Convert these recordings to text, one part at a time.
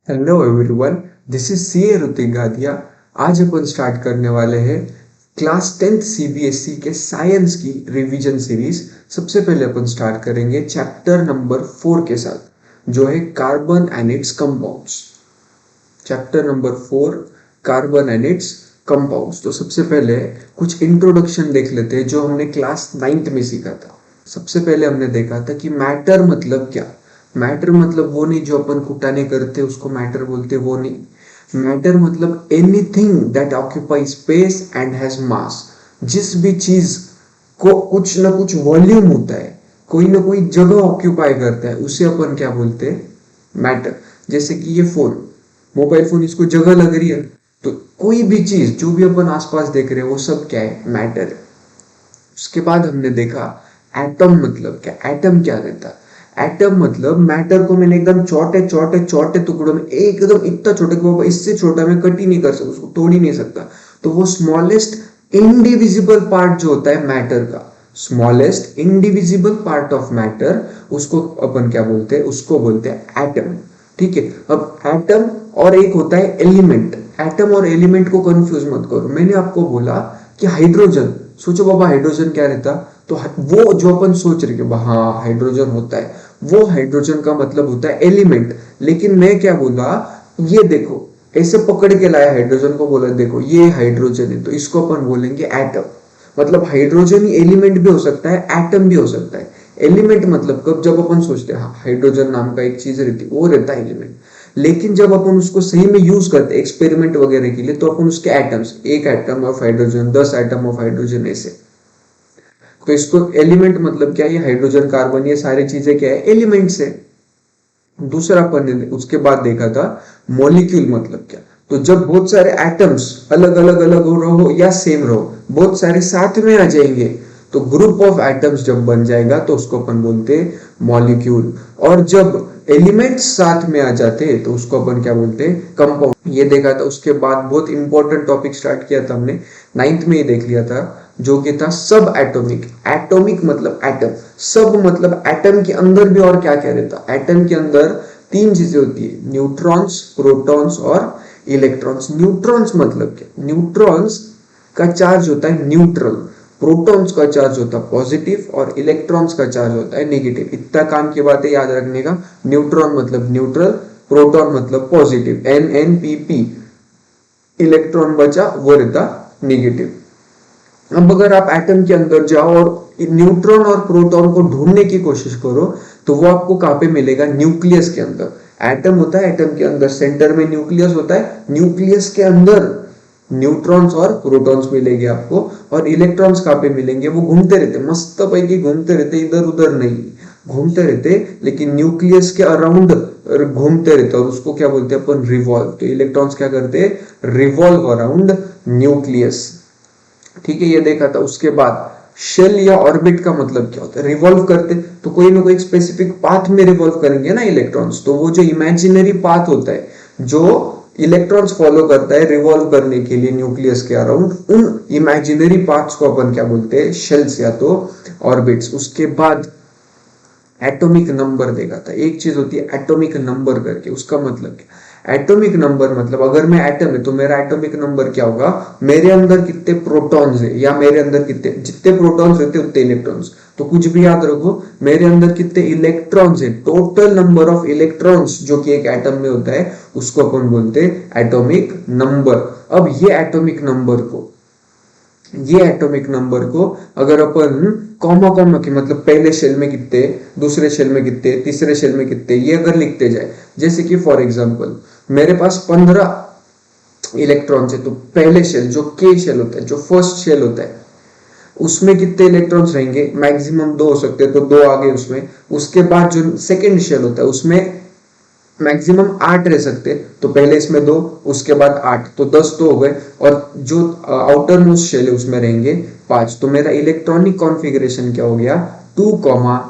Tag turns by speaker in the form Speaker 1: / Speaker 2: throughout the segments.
Speaker 1: Hello everyone, this is C A Hrithik Gadia. आज अपन start करने वाले हैं क्लास 10th सीबीएसई के साइंस की रिवीजन सीरीज। सबसे पहले अपन स्टार्ट करेंगे चैप्टर नंबर 4 के साथ, जो है carbon and its compounds. Chapter number 4, carbon and its compounds. तो सबसे पहले कुछ इंट्रोडक्शन देख लेते हैं जो हमने क्लास 9th में सीखा था। सबसे पहले हमने देखा था कि मैटर मतलब क्या। मैटर मतलब वो नहीं जो अपन कुटाने करते उसको मैटर बोलते, वो नहीं। मैटर मतलब anything that occupy space and has मास। जिस भी चीज को कुछ ना कुछ वॉल्यूम होता है, कोई ना कोई जगह ऑक्यूपाई करता है, उसे अपन क्या बोलते हैं? मैटर। जैसे कि ये फोन, मोबाइल फोन, इसको जगह लग रही है, तो कोई भी चीज जो भी अपन आसपास देख रहे हैं वो सब क्या है? मैटर है। उसके बाद हमने देखा एटम मतलब क्या। एटम क्या रहता है? एटम मतलब मैटर को मैंने एकदम छोटे छोटे छोटे टुकड़ों में, एकदम इतना छोटे कि बाबा इससे छोटा मैं कट ही नहीं कर सकता, उसको तोड़ ही नहीं सकता। तो वो स्मॉलेस्ट इनडिविजिबल पार्ट जो होता है मैटर का, smallest indivisible part of matter, उसको अपन क्या बोलते हैं? उसको बोलते हैं एटम। ठीक है। अब एटम और एक होता है एलिमेंट। एटम और एलिमेंट को कंफ्यूज मत करो। मैंने आपको बोला कि हाइड्रोजन, सोचो बाबा हाइड्रोजन क्या रहता? तो वो जो अपन सोच रहे कि हाँ हाइड्रोजन होता है, वो हाइड्रोजन का मतलब होता है एलिमेंट। लेकिन मैं क्या बोला, ये देखो, ऐसे पकड़ के लाया हाइड्रोजन को, बोला देखो ये हाइड्रोजन है, तो इसको अपन बोलेंगे एटम। मतलब हाइड्रोजन ही एलिमेंट भी हो सकता है, एटम भी हो सकता है। एलिमेंट मतलब कब? जब अपन सोचते हैं हाँ हाइड्रोजन नाम का एक चीज रहती है, वो रहता है एलिमेंट। लेकिन जब अपन उसको सही में यूज करते हैं एक्सपेरिमेंट वगैरह के लिए, तो अपन उसके एटम्स, एक atom of hydrogen, 10 atom of hydrogen, ऐसे। तो इसको एलिमेंट मतलब क्या? ये हाइड्रोजन, कार्बन, ये सारी चीजें क्या है? एलिमेंट्स है। दूसरा अपन ने उसके बाद देखा था मॉलिक्यूल मतलब क्या। तो जब बहुत सारे एटम्स अलग अलग अलग हो रहो या सेम रहो, बहुत सारे साथ में आ जाएंगे, तो ग्रुप ऑफ एटम्स जब बन जाएगा तो उसको अपन बोलते हैं मॉलिक्यूल। और जब एलिमेंट्स साथ में आ जाते हैं तो उसको अपन क्या बोलते हैं? कंपाउंड। ये देखा था। उसके बाद बहुत इंपॉर्टेंट टॉपिक स्टार्ट किया था हमने, 9th में ही देख लिया था, जो कि था सब एटॉमिक। एटॉमिक मतलब एटम, सब मतलब एटम के अंदर भी और क्या क्या रहता? एटम के अंदर 3 चीजें होती है, न्यूट्रॉन्स, प्रोटॉन्स और इलेक्ट्रॉन्स। न्यूट्रॉन्स मतलब क्या? न्यूट्रॉन्स का चार्ज होता है न्यूट्रल, प्रोटॉन्स का चार्ज होता है पॉजिटिव और इलेक्ट्रॉन्स का चार्ज होता है नेगेटिव। इतना काम की बात है याद रखने का। न्यूट्रॉन मतलब न्यूट्रल, प्रोटॉन मतलब पॉजिटिव, NNPP। इलेक्ट्रॉन बचा वो रहता नेगेटिव। अब अगर आप एटम के अंदर जाओ और न्यूट्रॉन और प्रोटॉन को ढूंढने की कोशिश करो, तो वो आपको कहां पे मिलेगा? न्यूक्लियस के अंदर। एटम होता है, एटम के अंदर सेंटर में न्यूक्लियस होता है, न्यूक्लियस के अंदर न्यूट्रॉन्स और प्रोटॉन्स मिलेंगे आपको। और इलेक्ट्रॉन्स कहां पे मिलेंगे? वो घूमते रहते, मस्त पैकी घूमते रहते, इधर उधर नहीं घूमते रहते, लेकिन न्यूक्लियस के अराउंड घूमते रहते, और उसको क्या बोलते हैं अपन? रिवॉल्व। तो इलेक्ट्रॉन्स क्या करते हैं? Revolve around nucleus. ठीक है, ये देखा था। उसके बाद शेल या ऑर्बिट का मतलब क्या होता है? रिवॉल्व करते, तो कोई ना कोई स्पेसिफिक पाथ में रिवॉल्व करेंगे ना इलेक्ट्रॉन्स। तो वो जो इमेजिनरी पाथ होता है जो इलेक्ट्रॉन्स फॉलो करता है रिवॉल्व करने के लिए न्यूक्लियस के अराउंड, उन इमेजिनरी पाथ्स को अपन क्या बोलते हैं? शेल्स या तो ऑर्बिट्स। उसके बाद एटॉमिक नंबर देखा था। एक चीज होती है एटॉमिक नंबर करके, उसका मतलब क्या? एटॉमिक नंबर मतलब अगर मैं एटम है तो मेरा एटॉमिक नंबर क्या होगा? मेरे अंदर कितने प्रोटॉन्स है, या मेरे अंदर कितने, जितने प्रोटॉन्स रहते उतने इलेक्ट्रॉन्स। तो कुछ भी याद रखो, मेरे अंदर कितने इलेक्ट्रॉन्स है, टोटल नंबर ऑफ इलेक्ट्रॉन्स जो कि एक एटम में होता है, उसको अपन बोलते हैं एटॉमिक नंबर। अब ये एटॉमिक नंबर को अगर अपन कॉमा कॉमा के मतलब पहले शेल में कितने, दूसरे शेल में कितने, तीसरे शेल में कितने, ये अगर लिखते जाए, जैसे कि फॉर एग्जांपल मेरे पास 15 इलेक्ट्रॉन्स है, तो पहले शेल जो के शेल होता है, जो फर्स्ट शेल होता है, उसमें कितने इलेक्ट्रॉन्स रहेंगे? मैक्सिमम 2 हो सकते हैं, तो 2 आ गए उसमें। उसके बाद जो सेकेंड शेल होता है उसमें मैक्सिमम 8 रह सकते, तो पहले इसमें 2, उसके बाद 8, तो 10 तो हो गए। और जो आउटर मोस्ट शेल है उसमें रहेंगे 5। तो मेरा इलेक्ट्रॉनिक कॉन्फ़िगरेशन क्या हो गया? 2,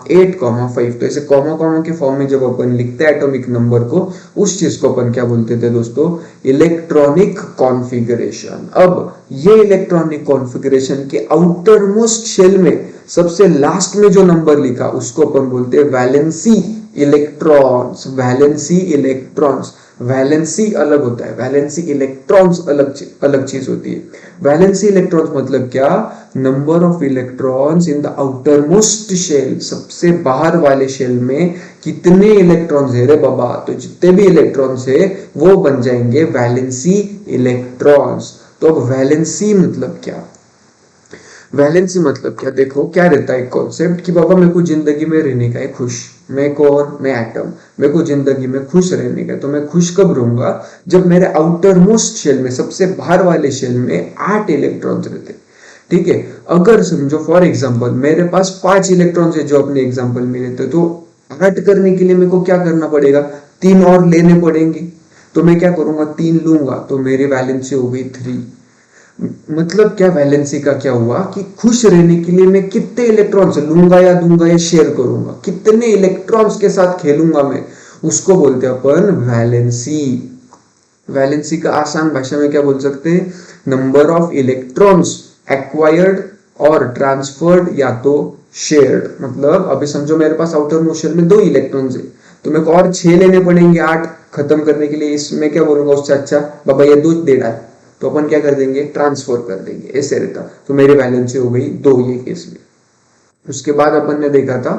Speaker 1: 8, 5। तो ऐसे कॉमा कॉमा के फॉर्म में जब अपन लिखते हैं एटॉमिक नंबर को, उस चीज को अपन क्या बोलते थे दोस्तों? Electronic configuration. अब ये इलेक्ट्रॉनिक कॉन्फ़िगरेशन के आउटर मोस्ट शेल में सबसे लास्ट में जो नंबर लिखा उसको अपन बोलते हैं valency electrons, valency electrons. Valency अलग होता है, वैलेंसी इलेक्ट्रॉन्स अलग चीज होती है। वैलेंसी इलेक्ट्रॉन्स मतलब क्या, number of electrons in the outermost shell, सबसे बाहर वाले शेल में कितने इलेक्ट्रॉन्स है रे बाबा, तो जितने भी इलेक्ट्रॉन्स है वो बन जाएंगे वैलेंसी इलेक्ट्रॉन्स। तो अब वैलेंसी मतलब क्या, वैलेंसी मतलब क्या, देखो क्या रहता है कॉन्सेप्ट कि बाबा मेरे को जिंदगी में रहने का है खुश, मैं कौन, मैं एटम, मेरे को जिंदगी में खुश रहने का, तो मैं खुश कब रहूंगा, जब मेरे आउटर मोस्ट शेल में, सबसे बाहर वाले शेल में 8 इलेक्ट्रॉन्स रहते। ठीक है, अगर समझो फॉर एग्जांपल मेरे पास 5 इलेक्ट्रॉन्स है जो अपने एग्जांपल में लेते, तो 8 करने के लिए मेरे को क्या करना पड़ेगा, 3 और लेने पड़ेंगे। तो मैं क्या करूंगा, 3 लूंगा, तो मेरी वैलेंसी हो गई 3। मतलब क्या, वैलेंसी का क्या हुआ कि खुश रहने के लिए मैं कितने इलेक्ट्रॉन्स लूंगा या दूंगा या शेयर करूंगा, कितने इलेक्ट्रॉन्स के साथ खेलूंगा मैं, उसको बोलते हैं अपन वैलेंसी। वैलेंसी का आसान भाषा में क्या बोल सकते हैं, नंबर ऑफ इलेक्ट्रॉन्स एक्वायर्ड और ट्रांसफर्ड या तो शेयर्ड। मतलब अभी समझो मेरे पास आउटर मोशन में 2 इलेक्ट्रॉन्स है, तो मेरे को और 6 लेने पड़ेंगे 8 खत्म करने के लिए। इसमें क्या बोलूंगा उससे अच्छा, बाबा ये 2 दे डाल, तो अपन क्या कर देंगे, ट्रांसफर कर देंगे, ऐसे रहता। तो मेरी वैलेंसी हो गई 2 ये केस में। उसके बाद अपन ने देखा था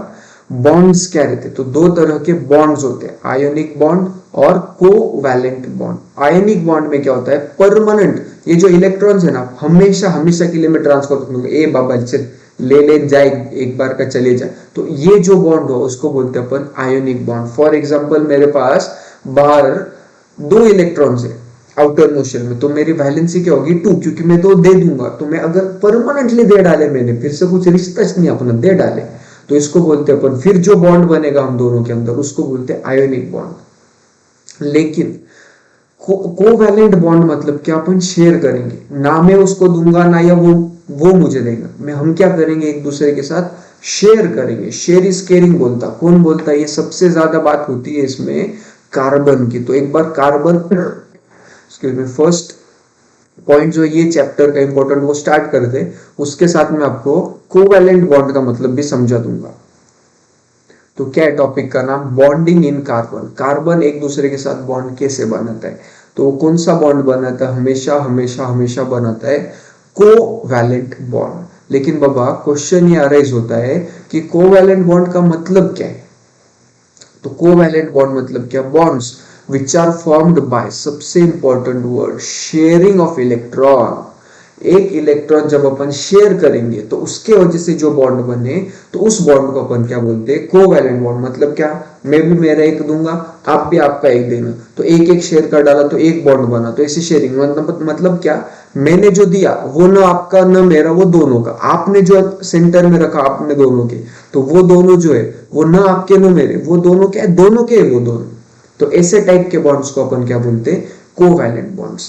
Speaker 1: बॉन्ड्स क्या रहते, तो 2 तरह के बॉन्ड्स होते हैं, आयोनिक बॉन्ड और कोवैलेंट बॉन्ड। आयोनिक बॉन्ड में क्या होता है, परमानेंट, ये जो इलेक्ट्रॉन्स है ना हमेशा हमेशा के लिए मैं ट्रांसफर कर दूंगा, ए बाबा चल ले जाए एक बार का चले जाए, तो ये जो बॉन्ड हो उसको बोलते हैं अपन आयोनिक बॉन्ड। फॉर एग्जांपल मेरे पास बाहर 2 इलेक्ट्रॉन्स है आउटर मोशन में, तो मेरी वैलेंसी क्या होगी 2, क्योंकि मैं 2 दे दूंगा। तो मैं अगर परमानेंटली दे डाले, मैंने फिर से कुछ रिश्ता नहीं अपना दे डाले, तो इसको बोलते हैं अपन, फिर जो बॉन्ड बनेगा हम दोनों के अंदर उसको बोलते हैं आयोनिक बॉन्ड। लेकिन कोवैलेंट बॉन्ड मतलब क्या, अपन शेयर करेंगे, ना मैं उसको दूंगा ना या वो मुझे देगा, मैं हम क्या करेंगे एक दूसरे के साथ शेयर करेंगे। शेयर इज केयरिंग बोलता कौन बोलता है, ये सबसे ज्यादा बात होती है इसमें कार्बन की। तो एक बार कार्बन में फर्स्ट पॉइंट जो ये चैप्टर का इंपॉर्टेंट वो स्टार्ट करते, उसके साथ में आपको कोवैलेंट बॉन्ड का मतलब भी समझा दूंगा। तो क्या है टॉपिक का नाम, बॉन्डिंग इन कार्बन। कार्बन एक दूसरे के साथ बॉन्ड कैसे बनाता है, तो कौन सा बॉन्ड बनाता है, हमेशा हमेशा हमेशा बनाता है कोवैलेंट बॉन्ड। लेकिन बाबा क्वेश्चन ये अराइज होता है कि कोवैलेंट बॉन्ड का मतलब क्या है। तो कोवैलेंट बॉन्ड मतलब क्या, bonds which are formed by, सबसे important word, sharing of electron. एक इलेक्ट्रॉन जब अपन शेयर करेंगे तो उसके वजह से जो बॉन्ड बने, तो उस बॉन्ड को अपन क्या बोलते हैं, कोवैलेंट बॉन्ड। मतलब क्या, मैं भी मेरा एक दूंगा, आप भी आपका एक देना, तो एक एक शेयर कर डाला तो एक बॉन्ड बना, तो ऐसे शेयरिंग मतलब क्या, मैंने जो दिया वो न आपका न मेरा, वो दोनों का। आपने जो सेंटर में रखा आपने दोनों के, तो वो दोनों जो है वो न आपके न मेरे, वो दोनों के दोनों के वो दोनों। तो ऐसे टाइप के बॉन्ड्स को अपन क्या बोलते हैं, covalent bonds.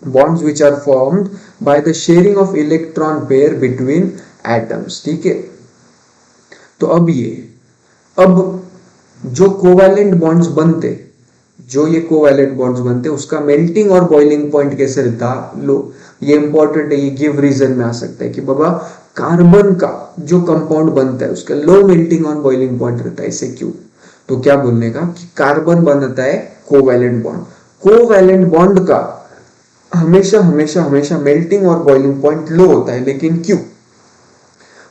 Speaker 1: Bonds which are formed by the sharing of electron pair between atoms. ठीक है, तो अब जो कोवैलेंट बॉन्ड्स बनते, जो ये कोवैलेंट बॉन्ड्स बनते, उसका मेल्टिंग और बॉइलिंग पॉइंट कैसे रहता, लो ये इंपॉर्टेंट है, ये गिव रीजन में आ सकता है कि बाबा कार्बन का जो कंपाउंड बनता है उसका लो मेल्टिंग और बॉइलिंग पॉइंट रहता है, ऐसे क्यों। तो क्या बोलने का कि कार्बन बनाता है कोवैलेंट बॉन्ड, कोवैलेंट बॉन्ड का हमेशा हमेशा हमेशा मेल्टिंग और बॉइलिंग पॉइंट लो होता है, लेकिन क्यों,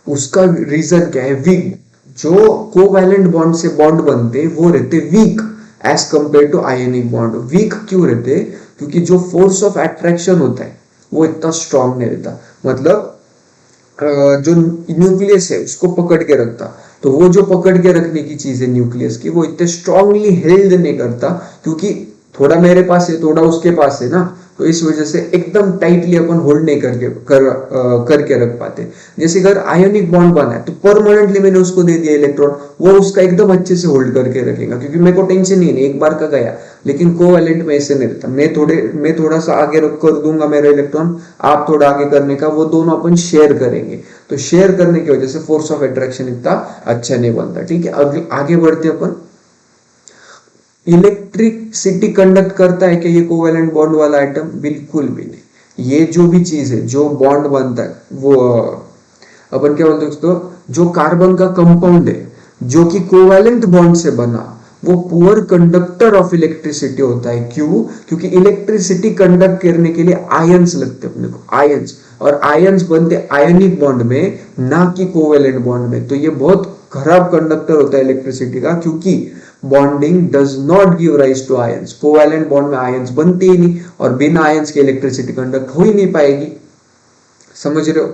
Speaker 1: उसका रीजन क्या है, वीक। जो कोवैलेंट बॉन्ड से बॉन्ड बनते वो रहते weak as compare to ionic bond. Weak क्यों रहते, क्योंकि जो फोर्स ऑफ अट्रैक्शन होता है वो इतना स्ट्रांग नहीं रहता, मतलब जो न्यूक्लियस है उसको पकड़ के रखता, तो वो जो पकड़ के रखने की चीज है न्यूक्लियस की, वो इतने स्ट्रांगली हेल्ड नहीं करता, क्योंकि थोड़ा मेरे पास है थोड़ा उसके पास है ना, तो इस वजह से एकदम टाइटली अपन होल्ड नहीं करके रख पाते। जैसे अगर आयोनिक बॉन्ड बना है तो परमानेंटली मैंने उसको दे दिया इलेक्ट्रॉन, वो उसका एकदम अच्छे से होल्ड करके रखेगा, क्योंकि मेरे को टेंशन नहीं है, एक बार का गया। लेकिन कोवैलेंट में ऐसे नहीं रहता, मैं थोड़ा सा आगे रख कर दूंगा मेरा इलेक्ट्रॉन, आप थोड़ा आगे करने का, वो दोनों अपन शेयर करेंगे, तो शेयर करने की वजह से फोर्स ऑफ अट्रैक्शन इतना अच्छा नहीं बनता। ठीक है, अभी आगे बढ़ते अपन। इलेक्ट्रिसिटी कंडक्ट करता है कि ये कोवैलेंट बॉन्ड वाला आइटम, बिल्कुल भी नहीं। ये जो भी चीज है जो बॉन्ड बनता है वो अपन क्या बोलते हैं उसको, जो कार्बन का कंपाउंड है जो कि कोवैलेंट बॉन्ड से बना, वो पुअर कंडक्टर ऑफ इलेक्ट्रिसिटी होता है। क्यों? क्योंकि इलेक्ट्रिसिटी कंडक्ट करने के लिए आयंस लगते हैं अपने को, आयंस, और आयंस बनते आयनिक बॉन्ड में, ना कि कोवैलेंट बॉन्ड में। तो ये बहुत खराब कंडक्टर होता है इलेक्ट्रिसिटी का, क्योंकि bonding does not give rise to ions. Covalent bond में आयंस बनते ही नहीं, और बिना आयंस के इलेक्ट्रिसिटी कंडक्ट हो ही नहीं पाएगी। समझ रहे हो?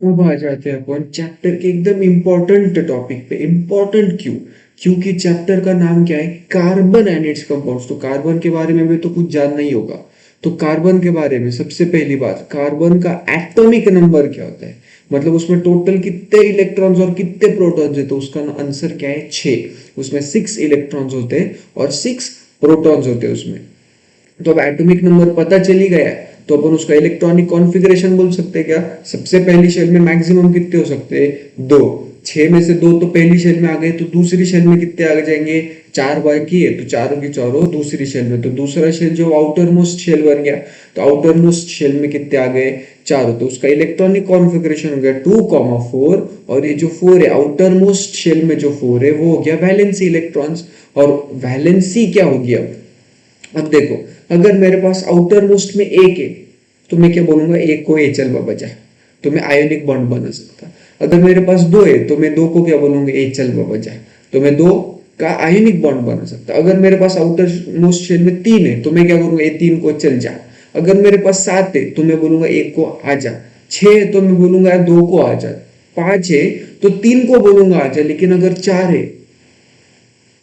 Speaker 1: अब आ जाते हैं अपन चैप्टर के एकदम इंपॉर्टेंट टॉपिक पे। इंपॉर्टेंट क्यों? क्योंकि चैप्टर का नाम क्या है? Carbon and its compounds. तो कार्बन के बारे में भी तो कुछ जानना ही होगा। तो कार्बन के बारे में सबसे पहली बात, कार्बन का एटॉमिक नंबर क्या होता है, मतलब उसमें टोटल कितने इलेक्ट्रॉन्स और कितने प्रोटॉन्स है। तो उसका आंसर क्या है? 6। उसमें 6 इलेक्ट्रॉन्स होते हैं और 6 प्रोटॉन्स होते हैं उसमें। तो अब एटॉमिक नंबर पता चली गया है, तो अपन उसका इलेक्ट्रॉनिक कॉन्फ़िगरेशन बोल सकते हैं क्या? सबसे पहली शेल में मैक्सिमम कितने हो सकते हैं? 2। 6 में से 2 तो पहली शेल में आ गए, तो दूसरी शेल में कितने आ जाएंगे? 4 बाकी है, तो चारों की चारों दूसरी शेल में। तो दूसरा शेल जो आउटर मोस्ट शेल बन गया, तो आउटर मोस्ट शेल में कितने आ गए? चारों। तो उसका इलेक्ट्रॉनिक कॉन्फ़िगरेशन हो गया 2,4, और ये जो 4 है आउटर मोस्ट शेल में, जो 4 है वो हो गया वैलेंसी इलेक्ट्रॉन्स। और वैलेंसी क्या होगी अब देखो, अगर मेरे पास आउटर मोस्ट में एक है, तो मैं क्या बोलूंगा? एक को ए चल बाबा जा, तो मैं आयोनिक बॉन्ड बना सकता। अगर मेरे पास 2 है, तो मैं 2 को क्या बोलूंगा? ए चल बाबा जा, तो मैं 2 का आयोनिक बॉन्ड बना सकता। अगर मेरे पास आउटर मोस्ट शेल में 3 है, तो मैं क्या करूंगा? ए 3 को चल जा। अगर मेरे पास 7 है, तो मैं बोलूंगा 1 को आ जा। 6 है तो मैं बोलूंगा 2 को आ जा। 5 है तो 3 को बोलूंगा आ जा। लेकिन अगर 4 है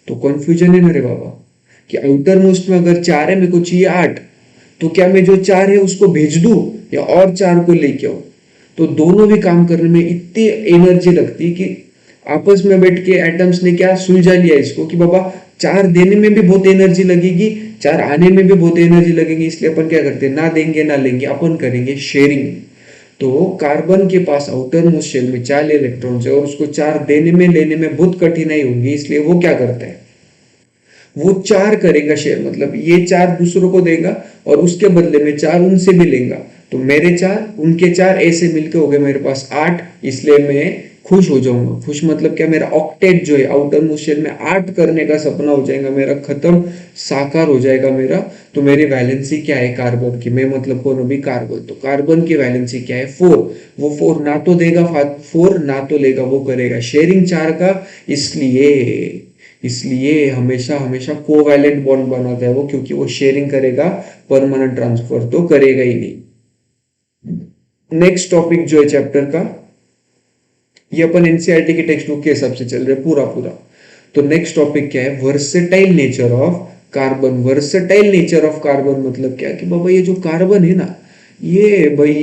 Speaker 1: तो कंफ्यूजन है ना रे बाबा, कि आउटर मोस्ट में अगर 4 है, मेरे को चाहिए 8, तो क्या मैं जो 4 है उसको भेज दूं या और 4 को लेके आऊं? तो दोनों भी काम करने में इतनी एनर्जी लगती कि आपस में बैठ के एटम्स ने क्या सुलझा लिया इसको, कि बाबा 4 देने में भी बहुत एनर्जी लगेगी, 4 आने में भी बहुत एनर्जी लगेगी, इसलिए अपन क्या करते हैं? ना देंगे ना लेंगे, अपन करेंगे शेयरिंग। तो कार्बन के पास आउटर मोस्ट शेल में 4 इलेक्ट्रॉन्स है, और उसको 4 देने में लेने में बहुत कठिनाई होगी, इसलिए वो क्या करता है? वो 4 करेगा शेयर, मतलब ये 4 दूसरों को देगा और उसके बदले में 4 उनसे भी लेगा। तो मेरे 4 उनके 4 ऐसे मिलके हो गए मेरे पास 8, इसलिए मैं खुश हो जाऊंगा। खुश मतलब क्या? मेरा ऑक्टेट जो है आउटर मोस्ट शेल में 8 करने का सपना हो जाएगा मेरा, खत्म, साकार हो जाएगा मेरा। तो मेरी वैलेंसी क्या है कार्बन की? मैं मतलब कौन? अभी कार्बन। तो कार्बन की वैलेंसी क्या है? 4। वो 4 ना तो देगा 4, ना तो लेगा, वो करेगा शेयरिंग 4 का। इसलिए इसलिए हमेशा हमेशा कोवैलेंट बॉन्ड बनाता है वो, क्योंकि वो शेयरिंग करेगा, परमानेंट ट्रांसफर तो करेगा ही नहीं। नेक्स्ट टॉपिक जो है चैप्टर का, ये अपन एनसीईआरटी की टेक्स्ट बुक के हिसाब से चल रहे पूरा पूरा। तो नेक्स्ट टॉपिक क्या है? Versatile nature of carbon. Versatile nature of carbon मतलब क्या? कि बाबा ये जो कार्बन है ना, ये भाई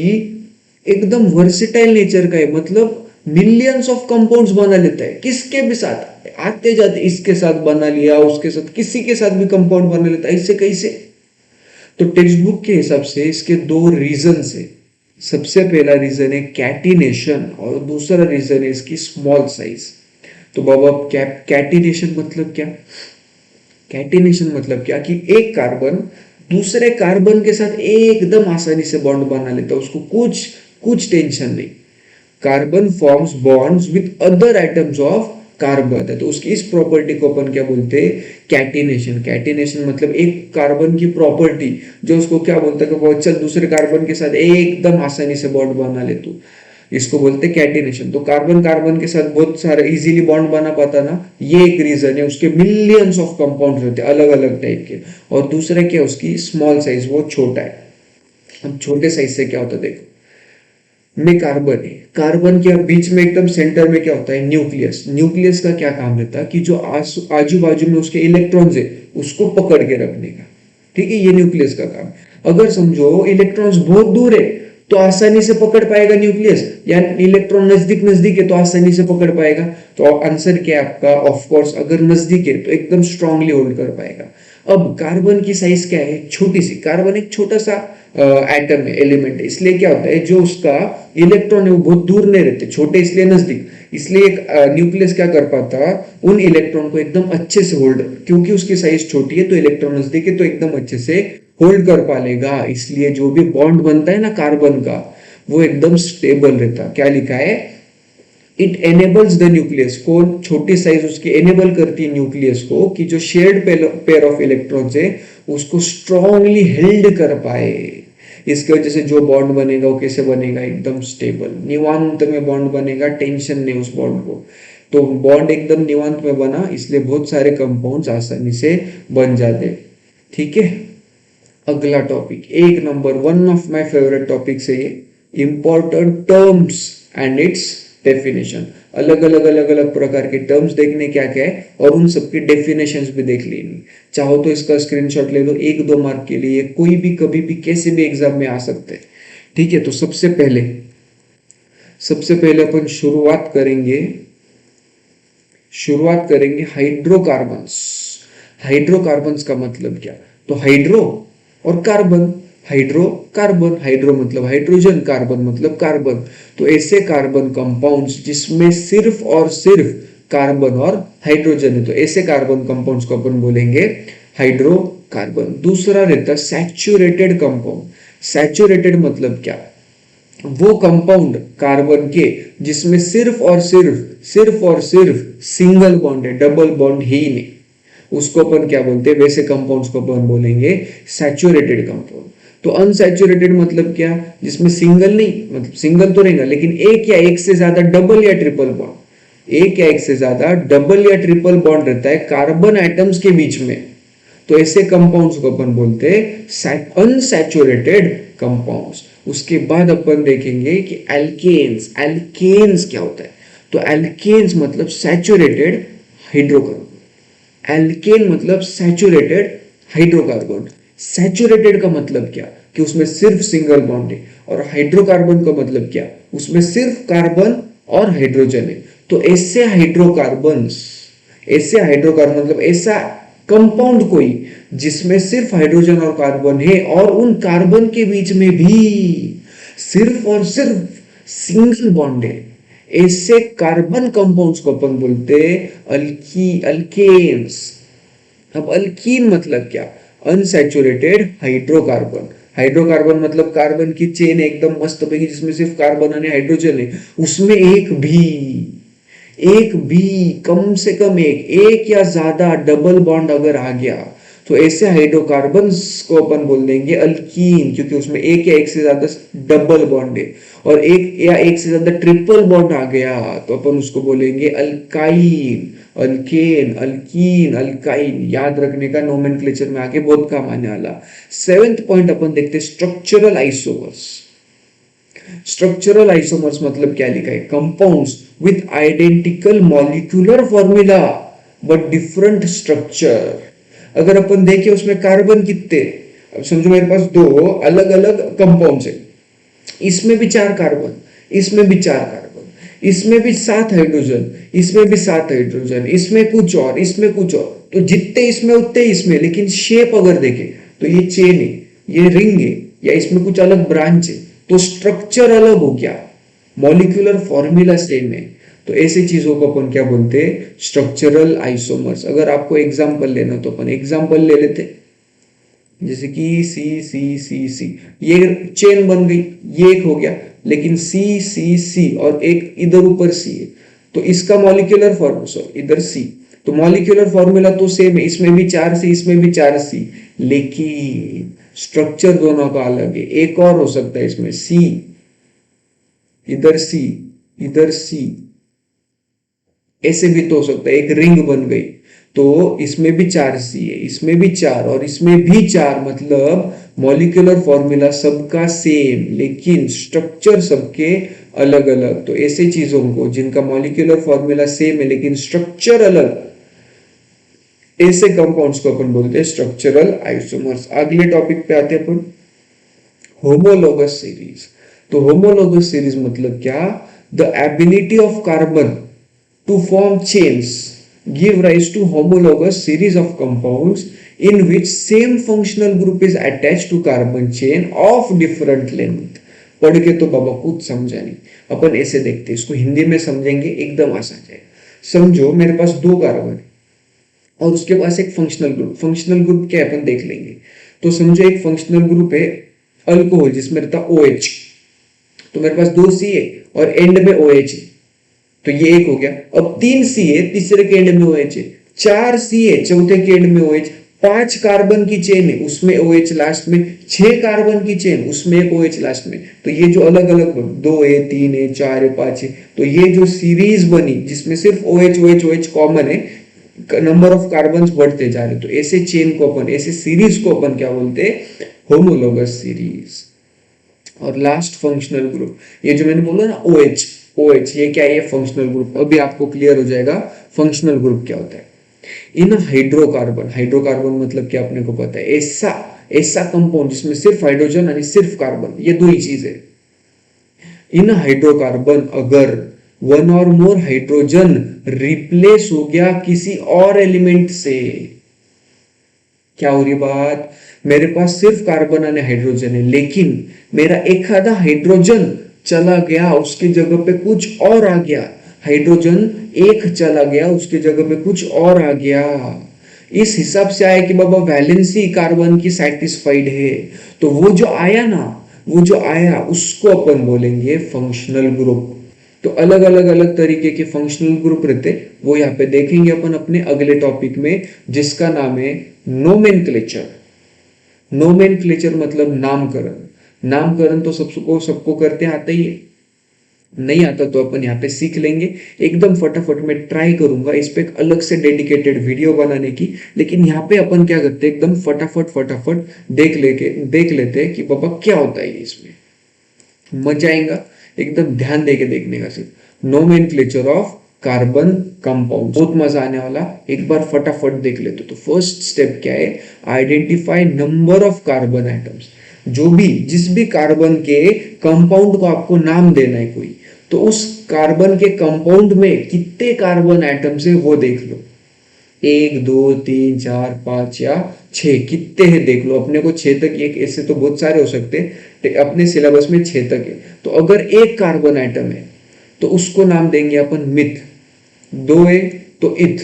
Speaker 1: एकदम वर्सेटाइल नेचर का है, मतलब मिलियंस ऑफ कंपाउंड्स बना लेता है किसके भी साथ, आते जाते इसके साथ बना लिया, उसके साथ, किसी के साथ भी कंपाउंड बना लेता है। इससे कैसे? तो टेक्स्ट बुक के हिसाब से इसके 2 रीजन है। सबसे पहला रीजन है कैटिनेशन, और दूसरा रीजन है इसकी स्मॉल साइज। तो बाबा कैटिनेशन मतलब क्या? कैटिनेशन मतलब क्या? कि एक कार्बन दूसरे कार्बन के साथ एकदम आसानी से बॉन्ड बना लेता है, उसको कुछ कुछ टेंशन नहीं। Carbon forms bonds with other atoms of carbon है, तो उसकी इस प्रॉपर्टी को अपन क्या बोलते हैं? कैटिनेशन। कैटिनेशन मतलब एक कार्बन की प्रॉपर्टी, जो उसको क्या बोलते हैं? कि चल दूसरे कार्बन के साथ एकदम आसानी से बॉन्ड बना ले तू, इसको बोलते हैं कैटिनेशन। तो कार्बन कार्बन के साथ बहुत सारे इजीली बॉन्ड बना पाता ना, ये एक रीजन है। उसके मिलियंस ऑफ कंपाउंड्स होते हैं अलग अलग टाइप के। और दूसरा क्या? उसकी स्मॉल साइज, वो छोटा है। अब छोटे साइज से क्या होता है देखो, में कार्बन है, कार्बन के बीच में एकदम सेंटर में क्या होता है? न्यूक्लियस। न्यूक्लियस का क्या काम रहता है? कि जो आजू बाजू में उसके इलेक्ट्रॉन्स है उसको पकड़ के रखने का, ठीक है, ये न्यूक्लियस का काम। अगर समझो इलेक्ट्रॉन्स बहुत दूर है तो आसानी से पकड़ पाएगा न्यूक्लियस, या इलेक्ट्रॉन नजदीक नजदीक है तो आसानी से पकड़ पाएगा? तो आंसर क्या है आपका? ऑफ कोर्स अगर नजदीक है तो एकदम स्ट्रांगली होल्ड कर पाएगा। अब कार्बन की साइज क्या है? छोटी सी। कार्बन एक छोटा सा एटम है, एलिमेंट है, इसलिए क्या होता है? जो उसका इलेक्ट्रॉन है वो बहुत दूर नहीं रहते, छोटे इसलिए नजदीक, इसलिए एक न्यूक्लियस क्या कर पाता? उन इलेक्ट्रॉन को एकदम अच्छे से होल्ड, क्योंकि उसकी साइज छोटी है तो इलेक्ट्रॉन नजदीक है तो एकदम अच्छे से होल्ड कर पा लेगा। इसलिए जो भी बॉन्ड बनता है ना कार्बन का, वो एकदम स्टेबल रहता। क्या लिखा है? इट एनेबल्स द न्यूक्लियस को, छोटी साइज उसकी एनेबल करती है न्यूक्लियस को कि जो शेयर्ड पेयर ऑफ इलेक्ट्रॉन्स है उसको स्ट्रांगली हेल्ड कर पाए। इसकी वजह से जो बॉन्ड बनेगा वो कैसे बनेगा, एकदम स्टेबल, निवांत में बॉन्ड बनेगा, टेंशन नहीं उस बॉन्ड को। तो बॉन्ड एकदम निवांत में बना, इसलिए बहुत सारे कंपाउंड्स आसानी से बन जाते। ठीक है, अगला टॉपिक, एक number, one of my favourite topics है ये, important terms and it's definition. अलग अलग प्रकार के टर्म्स देखने क्या क्या है और उन सबकी डेफिनेशंस भी देख लेनी। चाहो तो इसका स्क्रीनशॉट ले लो, 1-2 मार्क के लिए, कोई भी कभी भी कैसे भी एग्जाम में आ सकते हैं। ठीक है, तो सबसे पहले अपन शुरुआत करेंगे हाइड्रोकार्बन्स। हाइड्रोकार्बन्स का मतलब क्या, तो हाइड्रो और कार्बन, हाइड्रो मतलब हाइड्रोजन, कार्बन मतलब कार्बन। तो ऐसे कार्बन कंपाउंड्स जिसमें सिर्फ और सिर्फ कार्बन और हाइड्रोजन है, तो ऐसे कार्बन कंपाउंड्स को अपन बोलेंगे हाइड्रोकार्बन। दूसरा रहता सैचुरेटेड कंपाउंड। सैचुरेटेड मतलब क्या, वो कंपाउंड कार्बन के जिसमें सिर्फ और सिर्फ सिंगल बॉन्ड है, डबल बॉन्ड ही नहीं, उसको अपन क्या बोलते हैं, वैसे कंपाउंड्स को अपन बोलेंगे सैचुरेटेड कंपाउंड। तो अनसैचुरेटेड मतलब क्या, जिसमें सिंगल नहीं, मतलब सिंगल तो रहेगा लेकिन एक या एक से ज्यादा डबल या ट्रिपल बॉन्ड, एक या एक से ज्यादा डबल या ट्रिपल बॉन्ड रहता है कार्बन एटम्स के बीच में, तो ऐसे कंपाउंड्स को अपन बोलते हैं अनसैचुरेटेड कंपाउंड्स। उसके बाद अपन देखेंगे कि एल्केन्स। एल्केन्स क्या होता है, तो एल्केन्स मतलब सैचुरेटेड हाइड्रोकार्बन। एल्केन मतलब सैचुरेटेड हाइड्रोकार्बन। सैचुरेटेड का मतलब क्या, कि उसमें सिर्फ सिंगल बॉन्ड है, और हाइड्रोकार्बन का मतलब क्या, उसमें सिर्फ कार्बन और हाइड्रोजन है। तो ऐसे हाइड्रोकार्बन मतलब ऐसा कंपाउंड कोई जिसमें सिर्फ हाइड्रोजन और कार्बन है और उन कार्बन के बीच में भी सिर्फ और सिर्फ सिंगल बॉन्ड है, ऐसे कार्बन कंपाउंड्स को अपन बोलते हैं अल्केन्स। अब अल्कीन मतलब क्या, अनसैचुरेटेड हाइड्रोकार्बन। हाइड्रोकार्बन मतलब कार्बन की चेन एकदम मस्त पैकी जिसमें सिर्फ कार्बन और हाइड्रोजन है, उसमें एक भी कम से कम एक या ज्यादा डबल बॉन्ड अगर आ गया, तो ऐसे हाइड्रोकार्बन्स को अपन बोल देंगे अल्कीन, क्योंकि उसमें एक या एक से ज्यादा डबल बॉन्ड है। और एक या एक से ज्यादा ट्रिपल बॉन्ड आ गया तो अपन उसको बोलेंगे अल्काइन। अल्केन, अल्कीन, अल्काइन याद रखने का, नोमेनक्लेचर में आगे बहुत काम आने वाला। 7th पॉइंट अपन देखते हैं स्ट्रक्चरल आइसोमर्स। स्ट्रक्चरल आइसोमर्स मतलब क्या लिखा है, compounds with identical molecular formula but different structure. अगर अपन देखें उसमें कार्बन कितने, अब समझो मेरे पास 2 अलग अलग कंपाउंड्स है, इसमें भी 4 कार्बन, इसमें भी 4 कार्बन, इसमें भी 7 हाइड्रोजन, इसमें भी 7 हाइड्रोजन, इसमें कुछ और, इसमें कुछ और, तो जितने इसमें उतने इसमें, लेकिन शेप अगर देखें तो ये चेन है, ये रिंग है, या इसमें कुछ अलग ब्रांच है, तो स्ट्रक्चर अलग हो गया, मॉलिक्यूलर फॉर्मूला सेम है। तो ऐसी चीजों को अपन क्या बोलते हैं, स्ट्रक्चरल आइसोमर्स। अगर आपको एग्जांपल लेना तो अपन एग्जांपल ले लेते, जैसे कि सी सी सी सी, ये चेन बन गई, ये एक हो गया, लेकिन सी सी सी और एक इधर ऊपर सी है, तो इसका मॉलिक्यूलर फॉर्मूला इधर सी, तो मॉलिक्यूलर फॉर्मूला तो सेम है, इसमें भी 4 सी, इसमें भी 4 सी, लेकिन स्ट्रक्चर दोनों का अलग है। एक और हो सकता है इसमें सी, इधर सी, इधर सी, ऐसे भी तो हो सकता है, एक रिंग बन गई, तो इसमें भी 4 सी है, इसमें भी 4 और इसमें भी 4, मतलब मॉलिक्यूलर फॉर्मूला सबका सेम लेकिन स्ट्रक्चर सबके अलग अलग। तो ऐसे चीजों को जिनका मॉलिक्यूलर फॉर्मूला सेम है लेकिन स्ट्रक्चर अलग, ऐसे कंपाउंड्स को अपन बोलते हैं स्ट्रक्चरल आइसोमर्स। अगले टॉपिक पे आते हैं अपन, होमोलोगस सीरीज। तो होमोलोगस सीरीज मतलब क्या, the ability of carbon to form chains give rise to homologous series of compounds in which same functional group is attached to carbon chain of different length। पढ़ के तो बाबा कुछ समझा नहीं, अपन ऐसे देखते हैं, इसको हिंदी में समझेंगे एकदम आसान है। समझो मेरे पास 2 कार्बन है और उसके पास एक फंक्शनल ग्रुप। फंक्शनल ग्रुप क्या अपन देख लेंगे। तो समझो एक फंक्शनल ग्रुप है अल्कोहल जिसमें रहता OH, तो मेरे पास 2 C है और एंड में OH है, तो ये एक हो गया। अब 3 सी है, तीसरे के एंड में OH है, 4 सी है, चौथे के एंड में OH, 5 कार्बन की चेन है, उसमें OH लास्ट में, 6 कार्बन की चेन, उसमें एक OH लास्ट में। तो ये जो अलग अलग 2 है, 3 है, 4 है, 5 है, तो ये जो सीरीज बनी जिसमें सिर्फ OH OH OH कॉमन है, नंबर ऑफ कार्बन बढ़ते जा रहे, तो ऐसे चेन को अपन, ऐसे सीरीज को अपन क्या बोलते हैं, होमोलोगस सीरीज। और लास्ट फंक्शनल ग्रुप, ये जो मैंने बोला ना OH OH, ये क्या है, ये फंक्शनल ग्रुप। अभी आपको क्लियर हो जाएगा फंक्शनल ग्रुप क्या होता है। इन हाइड्रोकार्बन, हाइड्रोकार्बन मतलब क्या अपने को पता है, ऐसा ऐसा कंपाउंड जिसमें सिर्फ हाइड्रोजन यानी सिर्फ कार्बन, ये दो ही चीज है। इन हाइड्रोकार्बन अगर वन और मोर हाइड्रोजन रिप्लेस हो गया किसी और एलिमेंट से, क्या हो रही बात, मेरे पास सिर्फ कार्बन और हाइड्रोजन है, लेकिन मेरा एक आधा हाइड्रोजन चला गया, उसकी जगह पे कुछ और आ गया, हाइड्रोजन एक चला गया, उसकी जगह पे कुछ और आ गया, इस हिसाब से आया कि बाबा वैलेंसी कार्बन की सेटिस्फाइड है, तो वो जो आया ना, वो जो आया उसको अपन बोलेंगे फंक्शनल ग्रुप। तो अलग अलग अलग तरीके के फंक्शनल ग्रुप रहते, वो यहाँ पे देखेंगे अपन अपने अगले टॉपिक में, जिसका नाम है नोमेनक्लेचर। नोमेनक्लेचर मतलब नामकरण। नामकरण तो सबको सबको करते आते ही है, नहीं आता तो अपन यहाँ पे सीख लेंगे एकदम फटाफट। मैं ट्राई करूंगा इस पे एक अलग से डेडिकेटेड वीडियो बनाने की, लेकिन यहाँ पे अपन क्या करते हैं, एकदम फटाफट फटाफट देख लेते हैं कि बाबा क्या होता है इसमें, मजा आएगा एकदम ध्यान देके देखने का। सिर्फ नोमेनक्लेचर ऑफ कार्बन कंपाउंड, बहुत मजा आने वाला, एक बार फटाफट देख लेते। तो फर्स्ट स्टेप क्या है, identify number of carbon atoms. जो भी जिस भी कार्बन के कंपाउंड को आपको नाम देना है कोई, तो उस कार्बन के कंपाउंड में कितने कार्बन एटम्स है वो देख लो, 1 2 3 4 5 या 6, कितने हैं देख लो। अपने को 6 तक, एक ऐसे तो बहुत सारे हो सकते हैं, अपने सिलेबस में 6 तक है। तो अगर एक कार्बन एटम है तो उसको नाम देंगे अपन मिथ, 2 है तो इथ,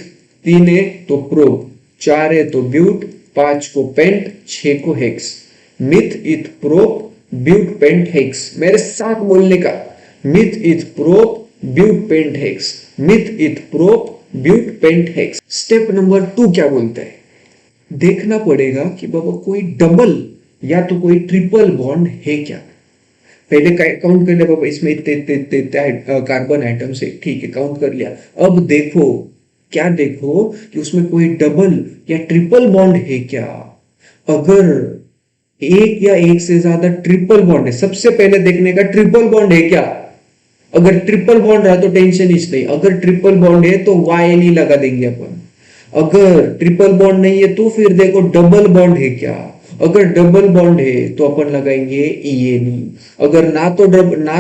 Speaker 1: 3 है तो प्रोप, 4 है तो ब्यूट, 5 को पेंट, 6 को hex. Meth eth prop but pent hex, मेरे साथ बोलने का, meth eth prop but pent hex, meth eth prop but pent hex. Step number 2 क्या बोलता है, देखना पड़ेगा कि बाबा कोई डबल या तो कोई ट्रिपल बॉन्ड है क्या। पहले काउंट कर लिया बाबा, इसमें इतने कार्बन एटम्स है, ठीक है काउंट कर लिया। अब देखो, क्या देखो कि उसमें कोई डबल या ट्रिपल बॉन्ड है क्या। अगर एक या एक से ज्यादा ट्रिपल बॉन्ड है, सबसे पहले देखने का ट्रिपल बॉन्ड है क्या। अगर ट्रिपल बॉन्ड रहा तो टेंशन इस नहीं, अगर ट्रिपल बॉन्ड है तो YNE लगा देंगे अपन। अगर ट्रिपल बॉन्ड नहीं है तो फिर देखो डबल बॉन्ड है क्या। अगर डबल बॉन्ड है तो अपन लगाएंगे ENE। अगर ना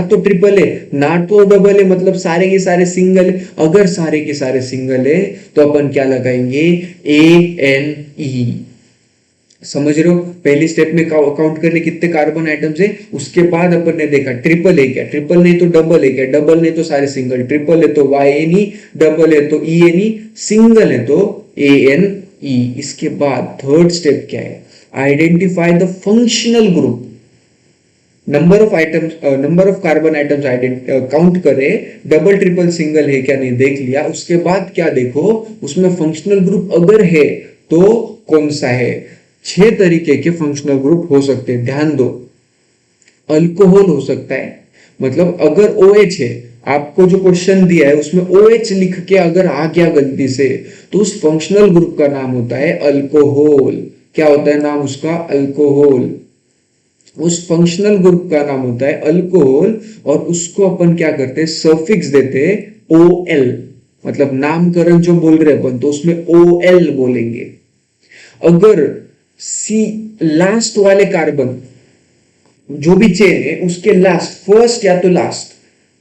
Speaker 1: तो ट्रिपल है ना तो डबल है, मतलब सारे के सारे सिंगल है। अगर सारे के सारे सिंगल है तो अपन क्या लगाएंगे, ANE। समझ रहे हो, पहली स्टेप में काउंट करने कितने कार्बन आइटम्स है, उसके बाद अपन ने देखा ट्रिपल है क्या, ट्रिपल नहीं तो डबल है क्या, डबल नहीं तो सारे सिंगल, ट्रिपल है तो YNE, डबल है तो ENE, सिंगल है तो ANE। इसके बाद थर्ड स्टेप क्या है, identify the functional group. Number of carbon atoms count करे, डबल ट्रिपल सिंगल है क्या नहीं देख लिया, उसके बाद क्या देखो उसमें फंक्शनल ग्रुप अगर है तो कौन सा है। 6 तरीके के फंक्शनल ग्रुप हो सकते हैं, ध्यान दो। अल्कोहल हो सकता है, मतलब अगर OH है, आपको जो क्वेश्चन दिया है उसमें OH लिख के अगर आ गया गलती से, तो उस फंक्शनल ग्रुप का नाम होता है अल्कोहल। क्या होता है नाम उसका, अल्कोहल। उस फंक्शनल ग्रुप का नाम होता है अल्कोहल, और उसको अपन क्या करते हैं, सफिक्स देते हैं OL, मतलब नामकरण जो बोल रहे अपन तो उसमें OL बोलेंगे। अगर सी लास्ट वाले कार्बन जो भी चेन है उसके लास्ट, फर्स्ट या तो लास्ट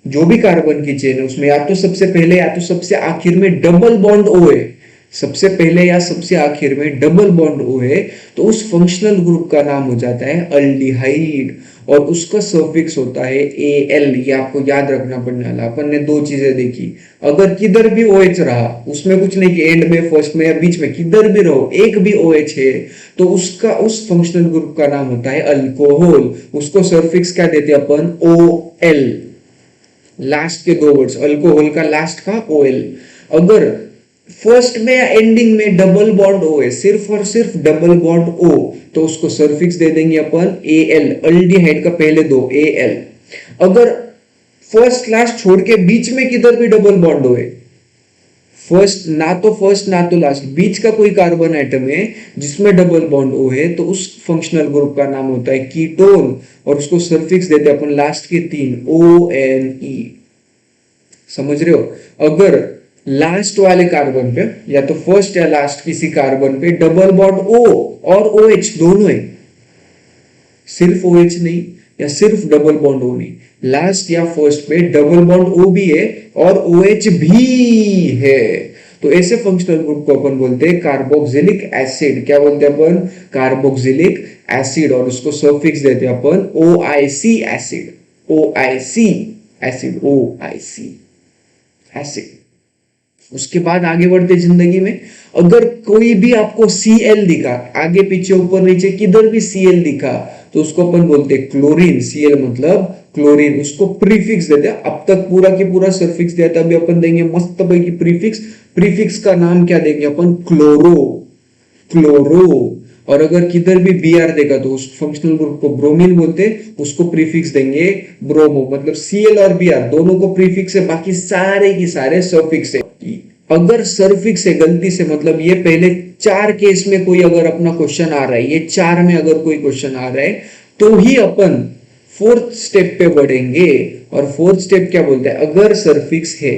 Speaker 1: जो भी कार्बन की चेन है उसमें या तो सबसे पहले या तो सबसे आखिर में डबल बॉन्ड O है, सबसे पहले या सबसे आखिर में डबल बॉन्ड O है, तो उस फंक्शनल ग्रुप का नाम हो जाता है अल्डिहाइड, और उसका सफिक्स होता है AL। ये आपको याद रखना पड़ने वाला। अपन ने 2 चीजें देखी, अगर किधर भी OH रहा, उसमें कुछ नहीं कि एंड में, फर्स्ट में या बीच में, किधर भी रहो एक भी OH है तो उसका उस फंक्शनल ग्रुप का नाम होता है अल्कोहल। उसको सफिक्स क्या देते हैं अपन, OL। लास्ट के दो वर्ड्स, अल्कोहल का लास्ट का OL। अगर फर्स्ट में या एंडिंग में डबल बॉन्ड O है, सिर्फ और सिर्फ डबल बॉन्ड O, तो उसको सफिक्स दे देंगे अपन AL, अल्डिहाइड का पहले दो AL। अगर फर्स्ट लास्ट छोड़ के बीच में किधर भी डबल बॉन्ड हो, फर्स्ट ना तो लास्ट, बीच का कोई कार्बन एटम है जिसमें डबल बॉन्ड O है, तो उस फंक्शनल ग्रुप का नाम होता है कीटोन, और उसको सफिक्स देते हैं अपन लास्ट के 3 ONE। समझ रहे हो? अगर लास्ट वाले कार्बन पे या तो फर्स्ट या लास्ट किसी कार्बन पे डबल बॉन्ड O और OH दोनों है, सिर्फ OH नहीं या सिर्फ डबल बॉन्ड O नहीं, लास्ट या फर्स्ट पे डबल बॉन्ड O भी है और OH भी है, तो ऐसे फंक्शनल ग्रुप को अपन बोलते हैं कार्बोक्सिलिक एसिड। क्या बोलते हैं अपन? Carboxylic acid. और उसको सफिक्स देते हैं अपन OIC acid, OIC acid, OIC acid. उसके बाद आगे बढ़ते जिंदगी में, अगर कोई भी आपको Cl दिखा, आगे पीछे ऊपर नीचे किधर भी Cl दिखा, तो उसको अपन बोलते हैं क्लोरीन। Cl मतलब क्लोरीन, उसको प्रीफिक्स देते हैं। अब तक पूरा की पूरा सफिक्स दिया था, अभी अपन देंगे मस्त की प्रीफिक्स। प्रीफिक्स का नाम क्या देंगे अपन? Chloro, chloro. और अगर किधर भी Br देगा तो उस फंक्शनल ग्रुप को ब्रोमीन बोलते हैं, उसको प्रीफिक्स देंगे ब्रोमो। मतलब Cl और Br दोनों को प्रीफिक्स है, बाकी सारे की सारे सफिक्स है। अगर सफिक्स है गलती से, मतलब ये पहले 4 केस में कोई अगर अपना क्वेश्चन आ रहा है, ये 4 में अगर कोई क्वेश्चन आ रहा है, तो ही अपन 4th स्टेप पे बढ़ेंगे। और 4th स्टेप क्या बोलते हैं? अगर सफिक्स है,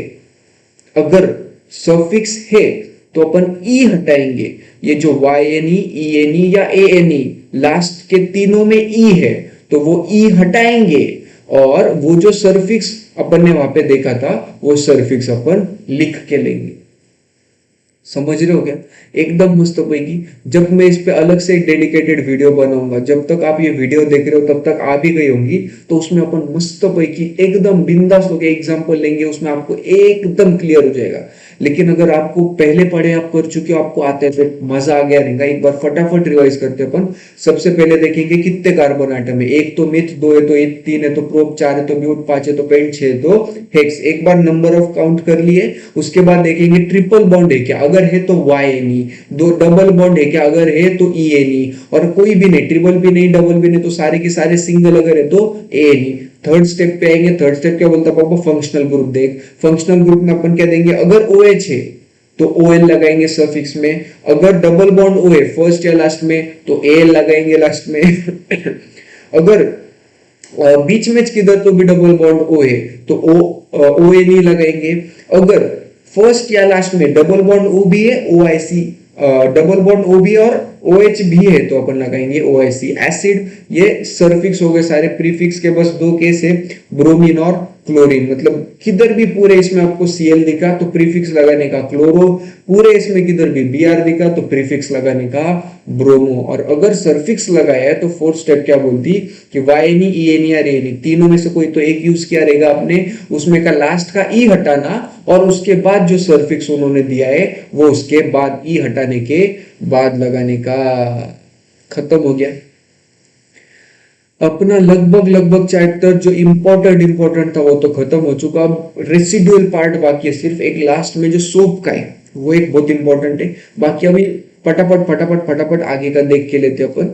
Speaker 1: अगर सफिक्स है तो अपन ई हटाएंगे। ये जो YNE, ENE या ANE लास्ट के तीनों में ई है, तो वो ई हटाएंगे, और वो जो सफिक्स अपन ने वहां पे देखा था वो सफिक्स अपन लिख के लेंगे। समझ रहे हो क्या? एकदम मस्त पैकी। जब मैं इस पे अलग से एक डेडिकेटेड वीडियो बनाऊंगा, जब तक आप ये वीडियो देख रहे हो तब तक आ भी गई होंगी, तो उसमें अपन मस्त पैकी एकदम बिंदास होकर एग्जांपल लेंगे, उसमें आपको एकदम क्लियर हो जाएगा। लेकिन अगर आपको पहले पढ़े, आप कर चुके हो, आपको आते हैं, फिर मजा आ गया रहेगा। एक बार फटाफट रिवाइज करते हैं अपन। सबसे पहले देखेंगे कितने कार्बन आइटम है। 1 तो मिथ, 2 है तो 3 है तो प्रोप, 4 है तो ब्यूट, 5 है तो पेंट, 6 है तो हेक्स। एक बार नंबर ऑफ काउंट कर लिए। उसके बाद देखेंगे ट्रिपल बॉन्ड है क्या, अगर है तो YNE, दो डबल बॉन्ड है क्या, अगर है तो ENE, और कोई भी नहीं, ट्रिपल भी नहीं, डबल भी नहीं, तो सारे के सारे सिंगल अगर है तो ANE। थर्ड स्टेप पे आएंगे। थर्ड स्टेप क्या बोलता है पापा? फंक्शनल ग्रुप देख। फंक्शनल ग्रुप में अपन क्या देंगे? अगर OH है तो OL लगाएंगे सफिक्स में, अगर डबल बॉन्ड O है फर्स्ट या लास्ट में तो AL लगाएंगे लास्ट में अगर बीच में किधर तो भी डबल बॉन्ड O है तो ONE लगाएंगे। अगर फर्स्ट या लास्ट में डबल बॉन्ड O भी है, OIC, डबल बॉन्ड O भी और OH भी है, तो अपन लगाएंगे OIC एसिड। ये सफिक्स हो गए सारे। प्रीफिक्स के बस 2 केस है, ब्रोमीन और क्लोरीन। मतलब किधर भी पूरे इसमें आपको Cl दिखा तो प्रीफिक्स लगाने का क्लोरो, पूरे इसमें किधर भी Br दिखा तो प्रीफिक्स लगाने का ब्रोमो। और अगर सफिक्स लगाया है तो 4th स्टेप क्या बोलती कि YNE, ENE या ANE तीनों में से कोई तो एक यूज किया रहेगा आपने, उसमें का लास्ट का ई हटाना, और उसके बाद जो सफिक्स उन्होंने दिया है वो उसके बाद ई हटाने के बाद लगाने का। खत्म हो गया अपना लगभग चैप्टर। जो इंपॉर्टेंट था वो तो खत्म हो चुका। अब रेसिडुअल पार्ट बाकी है, सिर्फ एक लास्ट में जो सोप का है वो एक बहुत इंपॉर्टेंट है। बाकी अभी फटाफट आगे का देख के लेते अपन।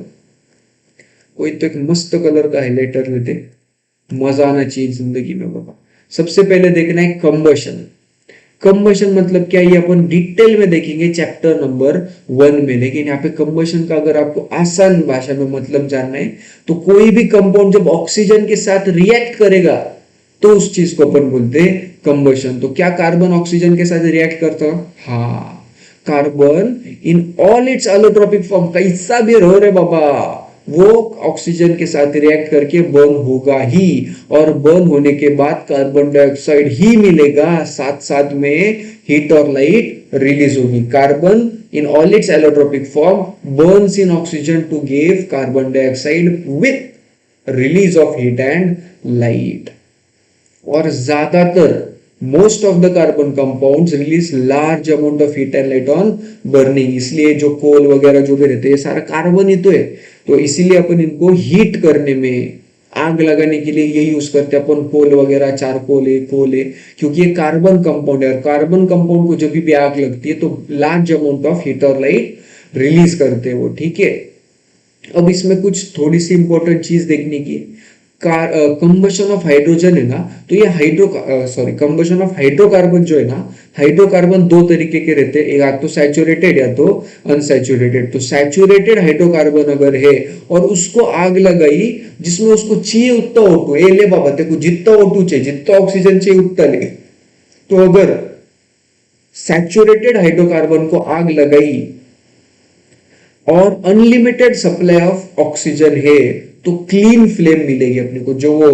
Speaker 1: कोई तो एक मस्त कलर का हाइलाइटर लेते, मजा आना चाहिए जिंदगी में बाबा। सबसे पहले देखना है कंबशन। कंबशन मतलब क्या, ये अपन डिटेल में देखेंगे चैप्टर नंबर 1 में। लेकिन यहाँ पे कंबशन का अगर आपको आसान भाषा में मतलब जानना है तो कोई भी कंपाउंड जब ऑक्सीजन के साथ रिएक्ट करेगा तो उस चीज को अपन बोलते हैं कंबशन। तो क्या कार्बन ऑक्सीजन के साथ रिएक्ट करता? हाँ, carbon in all its allotropic form, कैसा भी रहो रे बाबा, वो ऑक्सीजन के साथ रिएक्ट करके बर्न होगा ही। और बर्न होने के बाद कार्बन डाइऑक्साइड ही मिलेगा, साथ साथ में हीट और लाइट रिलीज होगी। Carbon in all its allotropic form burns in oxygen to give carbon dioxide with release of heat and light. और ज्यादातर most of the carbon compounds release large amount of heat and light on burning. इसलिए जो कोल वगैरह जो भी रहते हैं सारा कार्बन ही तो है, तो इसीलिए अपन इनको हीट करने में आग लगाने के लिए ये यूज करते हैं अपन, कोल वगैरह, चारकोल है, कोल है, क्योंकि ये कार्बन कंपाउंड है। और कार्बन कंपाउंड को जब भी आग लगती है तो लार्ज अमाउंट ऑफ हीट और लाइट रिलीज करते हैं वो, ठीक है। अब इसमें कुछ थोड़ी सी इंपॉर्टेंट चीज देखने की, कंबशन ऑफ हाइड्रोजन है ना, तो ये कंबशन ऑफ हाइड्रोकार्बन जो है ना, हाइड्रोकार्बन दो तरीके के रहते हैं, या तो सैचुरेटेड या तो अनसैचुरेटेड। तो सैचुरेटेड हाइड्रोकार्बन अगर है और उसको आग लगाई जिसमें उसको चाहिए उतना O2, ए ले बाबा तेको जितना O2 चाहिए, जितना ऑक्सीजन चाहिए उतना ले, तो अगर सैचुरेटेड हाइड्रोकार्बन को आग लगाई और अनलिमिटेड सप्लाई ऑफ ऑक्सीजन है तो क्लीन फ्लेम मिलेगी अपने को। जो वो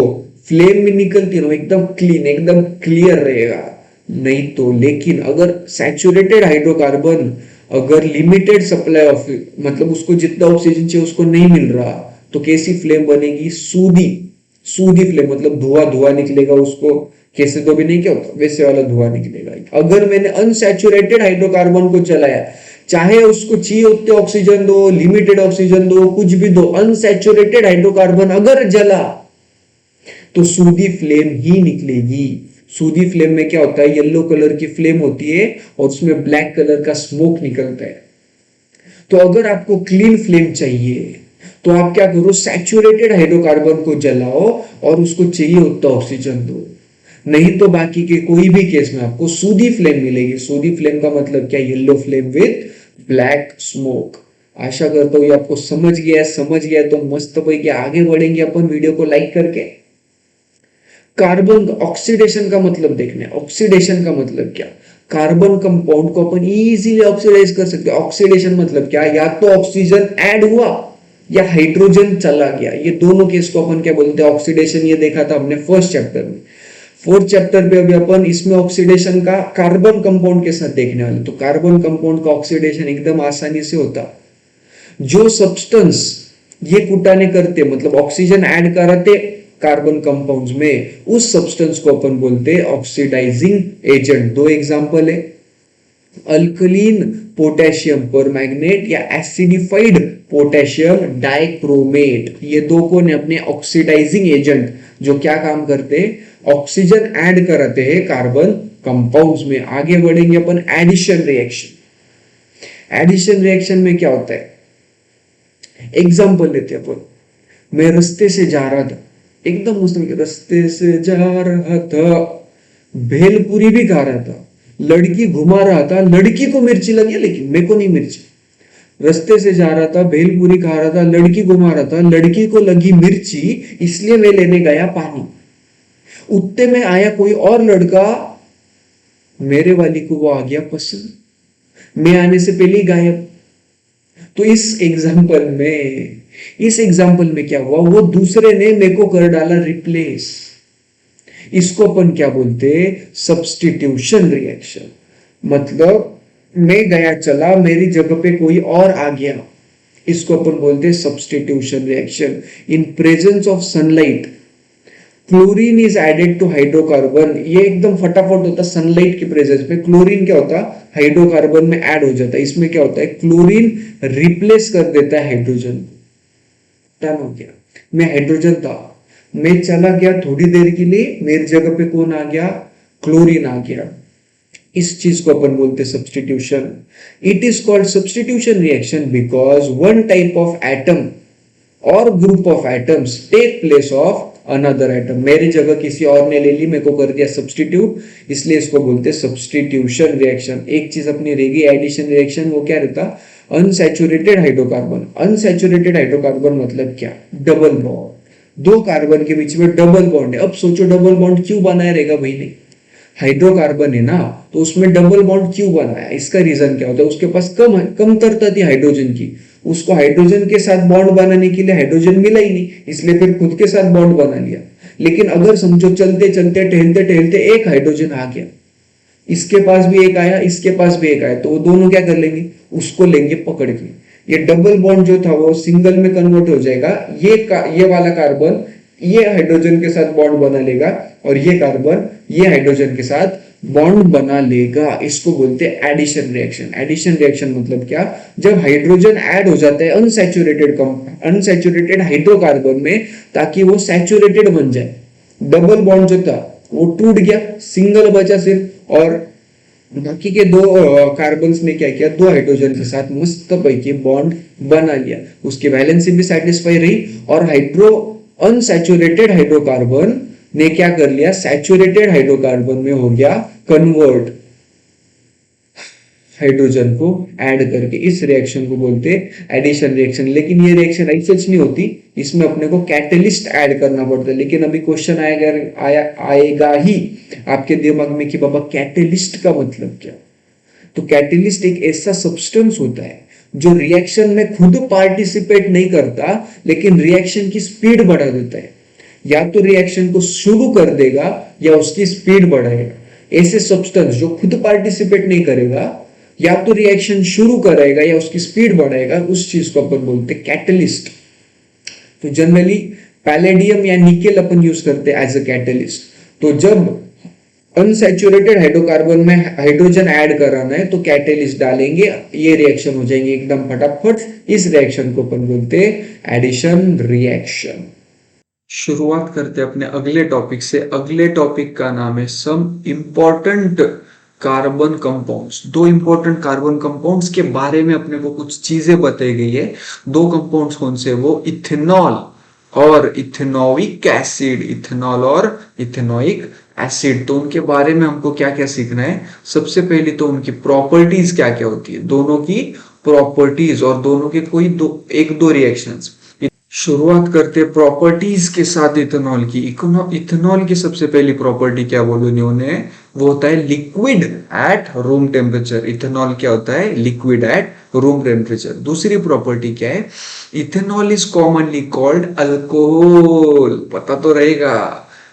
Speaker 1: फ्लेम में निकलती है ना, एकदम क्लीन, एकदम क्लियर रहेगा। नहीं तो लेकिन अगर सैचुरेटेड हाइड्रोकार्बन अगर लिमिटेड सप्लाई ऑफ, मतलब उसको जितना ऑक्सीजन चाहिए उसको नहीं मिल रहा, तो कैसी फ्लेम बनेगी? सूदी, सूदी फ्लेम, मतलब धुआं धुआं निकलेगा, उसको कैसे तो भी नहीं क्या होता वैसे वाला धुआं निकलेगा। अगर मैंने अनसैचुरेटेड हाइड्रोकार्बन को जलाया, चाहे उसको चाहिए उतने ऑक्सीजन दो, लिमिटेड ऑक्सीजन दो, कुछ भी दो, अनसैचुरेटेड हाइड्रोकार्बन अगर जला तो सूदी फ्लेम ही निकलेगी। सूदी फ्लेम में क्या होता है? येलो कलर की फ्लेम होती है और उसमें ब्लैक कलर का स्मोक निकलता है। तो अगर आपको क्लीन फ्लेम चाहिए तो आप क्या करो? सैचुरेटेड हाइड्रोकार्बन को जलाओ और उसको चाहिए उतना ऑक्सीजन दो। नहीं तो बाकी के कोई भी केस में आपको सूदी फ्लेम मिलेगी। सूदी फ्लेम का मतलब क्या? Yellow flame with black smoke. आशा करता हूं ये आपको समझ गया तो मस्त भाई आगे बढ़ेंगे अपन वीडियो को लाइक करके। कार्बन ऑक्सीडेशन का मतलब देखना है। ऑक्सीडेशन का मतलब क्या? कार्बन कंपाउंड को अपन इजीली ऑक्सीडाइज कर सकते हैं। ऑक्सीडेशन मतलब क्या? या तो ऑक्सीजन ऐड हुआ या हाइड्रोजन चला गया। ये दोनों केस को अपन क्या बोलते हैं? ऑक्सीडेशन। ये देखा था हमने फर्स्ट चैप्टर में। फोर्थ चैप्टर पे अभी अपन इसमें ऑक्सीडेशन का कार्बन कंपाउंड के साथ देखने वाले। तो कार्बन कंपाउंड का ऑक्सीडेशन एकदम आसानी से होता। जो सब्सटेंस ये कुटाने करते, मतलब ऑक्सीजन ऐड कराते कार्बन कंपाउंड्स में, उस सब्सटेंस को अपन बोलते हैं ऑक्सीडाइजिंग एजेंट। दो एग्जांपल है, अल्कलीन पोटेशियम परमैंगनेट या एसिडिफाइड पोटेशियम डाइक्रोमेट। ये दो कौन है? अपने ऑक्सीडाइजिंग एजेंट जो क्या काम करते हैं? ऑक्सीजन ऐड कराते हैं कार्बन कंपाउंड्स में। आगे बढ़ेंगे अपन एडिशन रिएक्शन। एडिशन रिएक्शन में क्या होता है? एग्जांपल लेते हैं अपन। मैं रास्ते से जा रहा था, एकदम मस्त रास्ते से जा रहा था, भेलपुरी भी खा रहा था, लड़की घुमा रहा था, लड़की को मिर्ची लगी लेकिन मेरे को नहीं मिर्ची। रास्ते से जा रहा था, भेलपुरी खा रहा था, लड़की घुमा रहा था, लड़की को लगी मिर्ची, इसलिए मैं लेने गया पानी। उतने में आया कोई और लड़का, मेरे वाली को वो आ गया पसंद, मैं आने से पहले ही गायब। तो इस एग्जाम्पल में क्या हुआ? वो दूसरे ने मेरे को कर डाला रिप्लेस। इसको अपन क्या बोलते हैं? Substitution reaction. मतलब मैं गया चला, मेरी जगह पे कोई और आ गया, इसको अपन बोलते हैं substitution reaction. In presence of sunlight chlorine is added to hydrocarbon. ये एकदम फटाफट होता, सनलाइट की प्रेजेंस में क्लोरीन क्या होता? हाइड्रोकार्बन में ऐड हो जाता है। इसमें क्या होता है? क्लोरीन रिप्लेस कर देता है हाइड्रोजन को। टर्न हो गया, मैं हाइड्रोजन था, मैं चला गया थोड़ी देर के लिए, मेरी जगह पे कौन आ गया? क्लोरीन आ गया। इस चीज को अपन बोलते substitution. It is called substitution reaction because one type of atom और group of atoms take place of another atom. मेरी जगह किसी और ने ले ली, मेरे को कर दिया सब्स्टिट्यूट, इसलिए इसको बोलते सब्स्टिट्यूशन रिएक्शन। एक चीज अपनी रहेगी एडिशन रिएक्शन, वो क्या रहता? Unsaturated hydrocarbon. अनसैचुरेटेड हाइड्रोकार्बन मतलब क्या? डबल बॉन्ड, दो कार्बन के बीच में डबल बॉन्ड है। अब सोचो डबल बॉन्ड क्यों बनाया रहेगा भाई? नहीं, हाइड्रोकार्बन है ना, तो उसमें डबल बॉन्ड क्यों बनाया? इसका रीजन क्या होता है? उसके पास कमतरता थी हाइड्रोजन की, उसको हाइड्रोजन के साथ बॉन्ड बनाने के लिए हाइड्रोजन मिला ही नहीं, इसलिए फिर खुद के साथ बॉन्ड बना लिया। लेकिन अगर समझो चलते चलते टहलते टहलते एक हाइड्रोजन आ गया, इसके पास भी एक आया, इसके पास भी एक आया, तो वो दोनों क्या कर लेंगे? उसको लेंगे पकड़ के। ये डबल बॉन्ड जो था वो सिंगल में कन्वर्ट हो जाएगा। ये वाला कार्बन ये हाइड्रोजन के साथ बॉन्ड बना लेगा और ये कार्बन ये हाइड्रोजन के साथ बॉन्ड बना लेगा। इसको बोलते हैं एडिशन रिएक्शन। एडिशन रिएक्शन मतलब क्या, जब हाइड्रोजन ऐड हो जाता है अनसैचुरेटेड हाइड्रोकार्बन में ताकि वो सैचुरेटेड बन जाए, डबल बॉन्ड जो था वो टूट गया, सिंगल बचा सिर्फ, और बाकी के दो कार्बन्स ने क्या किया, दो हाइड्रोजन के साथ मस्त पैकी बॉन्ड बना लिया, उसकी वैलेंसी भी सेटिस्फाई रही और अनसैचुरेटेड हाइड्रोकार्बन ने क्या कर लिया, सैचुरेटेड हाइड्रोकार्बन में हो गया कन्वर्ट, हाइड्रोजन को ऐड करके। इस रिएक्शन को बोलते हैं एडिशन रिएक्शन। लेकिन ये रिएक्शन ऐसे नहीं होती, इसमें अपने को कैटलिस्ट ऐड करना पड़ता है। लेकिन अभी क्वेश्चन आएगा ही आपके दिमाग में कि बाबा कैटलिस्ट का मतलब क्या। तो कैटलिस्ट एक ऐसा सब्सटेंस होता है जो रिएक्शन में खुद पार्टिसिपेट नहीं करता लेकिन रिएक्शन की स्पीड बढ़ा देता है, या तो रिएक्शन को शुरू कर देगा या उसकी स्पीड बढ़ाएगा। ऐसे सब्सटेंस जो खुद पार्टिसिपेट नहीं करेगा, या तो रिएक्शन शुरू करेगा या उसकी स्पीड बढ़ाएगा, उस चीज को अपन बोलते हैं कैटलिस्ट। तो जनरली पैलेडियम या निकेल अपन यूज करते हैं एज अ कैटलिस्ट। तो जब अनसैचुरेटेड हाइड्रोकार्बन में हाइड्रोजन ऐड कराना है तो कैटलिस्ट डालेंगे, ये रिएक्शन हो जाएंगे एकदम फटाफट। इस रिएक्शन को अपन बोलते हैं एडिशन रिएक्शन। शुरुआत करते हैं अपने अगले टॉपिक से। अगले टॉपिक का नाम है सम इंपॉर्टेंट कार्बन कंपाउंड्स। दो इंपॉर्टेंट कार्बन कंपाउंड्स के बारे में अपने को कुछ चीजें बताई गई है। दो कंपाउंड्स कौन से, वो इथेनॉल और इथेनोइक एसिड। इथेनॉल और इथेनोइक एसिड, तो उनके बारे में हमको क्या क्या सीखना है। सबसे पहले तो उनकी प्रॉपर्टीज क्या क्या होती है, दोनों की प्रॉपर्टीज और दोनों के कोई एक दो रिएक्शंस। शुरुआत करते हैं प्रॉपर्टीज के साथ इथेनॉल की। इथेनॉल की सबसे पहली प्रॉपर्टी क्या बोलूं उन्हें, वो होता है liquid at room temperature. Ethanol क्या होता है, लिक्विड एट रूम टेम्परेचर। दूसरी प्रॉपर्टी क्या है, ethanol is commonly called alcohol. पता तो रहेगा,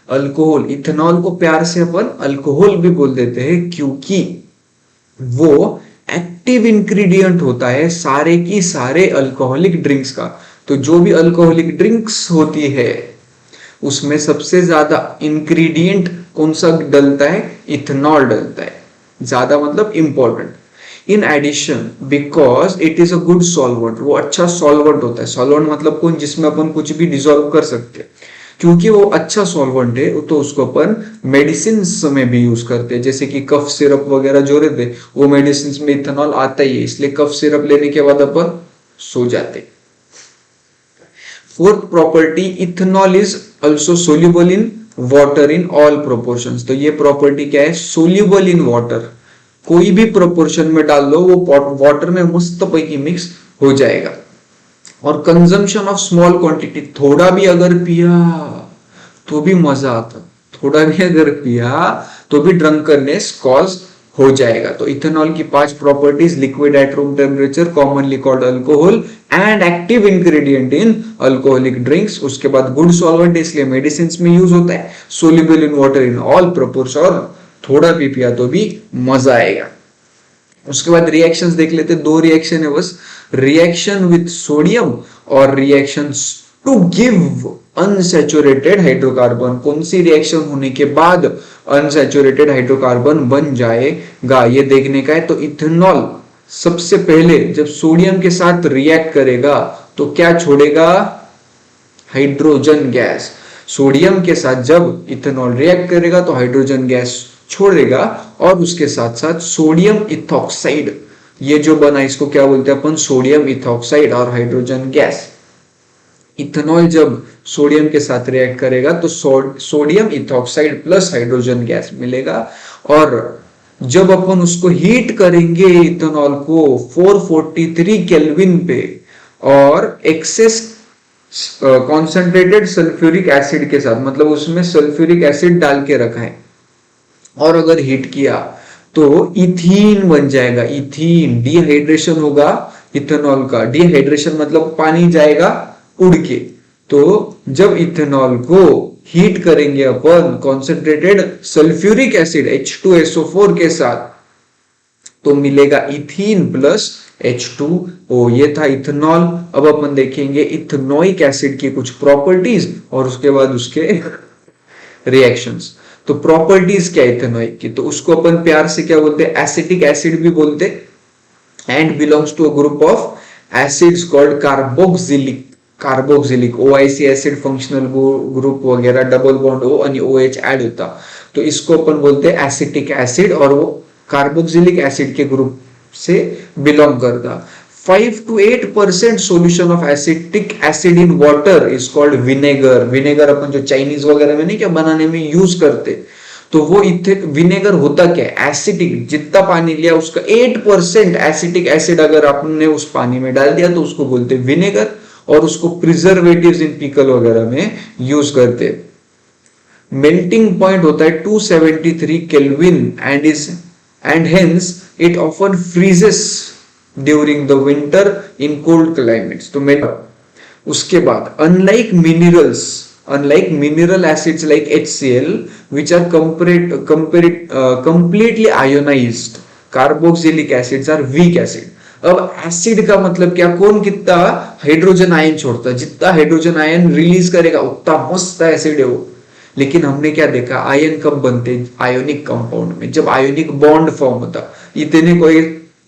Speaker 1: अल्कोहल। इथेनॉल को प्यार से अपन अल्कोहल भी बोल देते हैं क्योंकि वो एक्टिव इंग्रेडिएंट होता है सारे की सारे अल्कोहलिक ड्रिंक्स का। तो जो भी अल्कोहलिक ड्रिंक्स होती है उसमें सबसे ज्यादा इंग्रेडिएंट कौन सा डलता है, इथेनॉल डलता है, ज्यादा मतलब important. In addition because it is a good solvent, वो अच्छा सॉल्वेंट होता है। सॉल्वेंट मतलब कौन, जिसमें अपन कुछ भी डिसॉल्व कर सकते हैं। क्योंकि वो अच्छा सॉल्वेंट है तो उसको अपन मेडिसिन में भी यूज करते हैं। जैसे कि कफ सिरप वगैरह जो रहते हैं वो मेडिसिन में इथेनॉल आता ही है, इसलिए कफ सिरप लेने के बाद अपन सो जाते। Fourth property, ethanol is also soluble in water in all proportions. तो ये प्रॉपर्टी क्या है, सोल्यूबल इन वाटर। कोई भी प्रोपोर्शन में डाल लो वो वाटर में मस्त पैकी मिक्स हो जाएगा। और कंजम्पशन ऑफ स्मॉल क्वांटिटी, थोड़ा भी अगर पिया तो भी मजा आता, थोड़ा भी अगर पिया तो भी ड्रंकनेस कॉज हो जाएगा। तो इथेनॉल की 5 properties, liquid at room temperature, commonly called alcohol and active ingredient in alcoholic drinks. उसके बाद गुड सॉल्वेंट इसलिए मेडिसिन में यूज होता है, soluble in water in all proportion, और थोड़ा भी पिया तो भी मजा आएगा। उसके बाद रिएक्शंस देख लेते, 2 रिएक्शन है बस, रिएक्शन विद सोडियम और reaction to give unsaturated hydrocarbon. कौन सी रिएक्शन होने के बाद अनसैचुरेटेड हाइड्रोकार्बन बन जाएगा ये देखने का है। तो इथेनॉल सबसे पहले जब सोडियम के साथ रिएक्ट करेगा तो क्या छोड़ेगा, हाइड्रोजन गैस। सोडियम के साथ जब इथेनॉल रिएक्ट करेगा तो हाइड्रोजन गैस छोड़ेगा और उसके साथ साथ सोडियम इथॉक्साइड, ये जो बना इसको क्या बोलते हैं अपन, सोडियम इथॉक्साइड और हाइड्रोजन गैस। इथेनॉल जब सोडियम के साथ रिएक्ट करेगा तो sodium ethoxide plus hydrogen gas मिलेगा। और जब अपन उसको हीट करेंगे इथेनॉल को 443 केल्विन पे और एक्सेस कॉन्सेंट्रेटेड सल्फ्यूरिक एसिड के साथ, मतलब उसमें सल्फ्यूरिक एसिड डाल के रखा है और अगर हीट किया तो इथीन बन जाएगा। इथीन, डिहाइड्रेशन होगा इथेनॉल का। डिहाइड्रेशन मतलब पानी जाएगा उड़ के। तो जब इथेनॉल को हीट करेंगे अपन कॉन्सेंट्रेटेड सल्फ्यूरिक एसिड H2SO4 के साथ तो मिलेगा इथीन प्लस H2O, ये था इथेनॉल। अब अपन देखेंगे इथेनोइक एसिड की कुछ प्रॉपर्टीज और उसके बाद उसके रिएक्शंस। तो प्रॉपर्टीज क्या इथेनोइक की, तो उसको अपन प्यार से क्या बोलते हैं, एसिटिक एसिड भी बोलते, and belongs to a group of acids called carboxylic. Carboxylic OIC acid functional group वगैरह, डबल बॉन्ड O आणि OH ऐड होता, तो इसको अपन बोलते हैं एसिटिक एसिड, और वो कार्बोक्सिलिक एसिड के ग्रुप से बिलोंग करता। 5 to 8% solution of acetic acid in water is called vinegar। Vinegar अपन जो चाइनीज वगैरह में नहीं क्या बनाने में यूज करते, तो वो विनेगर होता क्या है, एसिटिक। जितना पानी लिया उसका 8% एसिटिक एसिड अगर आपने उस पानी में डाल दिया तो उसको बोलते विनेगर, और उसको प्रिजर्वेटिव्स इन पिकल वगैरह में यूज करते। मेल्टिंग पॉइंट होता है 273 kelvin and hence it often freezes during the winter in cold climates. तो उसके बाद unlike mineral acids like HCl which are completely ionized, carboxylic acids are weak acid। अब acid का मतलब क्या, कौन कितना हाइड्रोजन आयन छोड़ता है, जितना हाइड्रोजन आयन रिलीज करेगा उतना मस्त एसिड है वो। लेकिन हमने क्या देखा, आयन कब बनते, आयोनिक कंपाउंड में, जब आयोनिक बॉन्ड फॉर्म होता।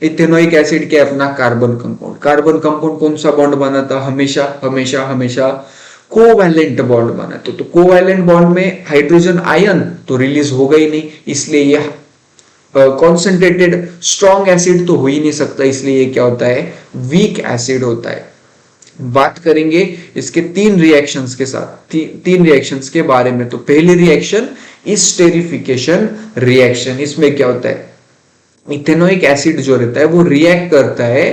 Speaker 1: इथेनोइक एसिड क्या अपना कार्बन कंपाउंड। कार्बन कंपाउंड कौन सा बॉन्ड बनाता, हमेशा हमेशा हमेशा कोवैलेंट बॉन्ड बनाते। तो कोवैलेंट बॉन्ड में हाइड्रोजन आयन तो रिलीज होगा ही नहीं, इसलिए ये कॉन्सेंट्रेटेड स्ट्रॉन्ग एसिड तो हो ही नहीं सकता, इसलिए ये क्या होता है, वीक एसिड होता है। बात करेंगे इसके तीन रिएक्शंस के साथ, तीन रिएक्शंस के बारे में। तो पहली रिएक्शन स्टेरिफिकेशन रिएक्शन। इसमें क्या होता है, इथेनोइक एसिड जो रहता है वो रिएक्ट करता है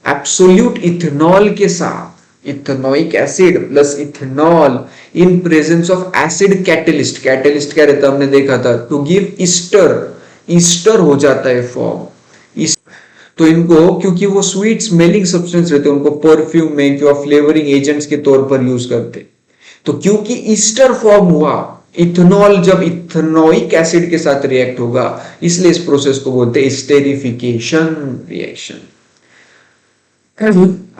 Speaker 1: एब्सोल्यूट इथेनॉल के साथ। Ethanoic acid plus ethanol in presence of acid catalyst. Catalyst क्या रहता है, हमने देखा था, टू गिव ईस्टर। ईस्टर हो जाता है फॉर्म। तो इनको क्योंकि वो स्वीट स्मेलिंग सब्सटेंस रहते हैं, उनको परफ्यूम में क्या फ्लेवरिंग एजेंट्स के तौर पर यूज करते। तो क्योंकि ईस्टर फॉर्म हुआ, इथेनॉल जब इथेनोइक एसिड के साथ रिएक्ट होगा, इसलिए इस प्रोसेस को बोलते हैं स्टेरिफिकेशन रिएक्शन।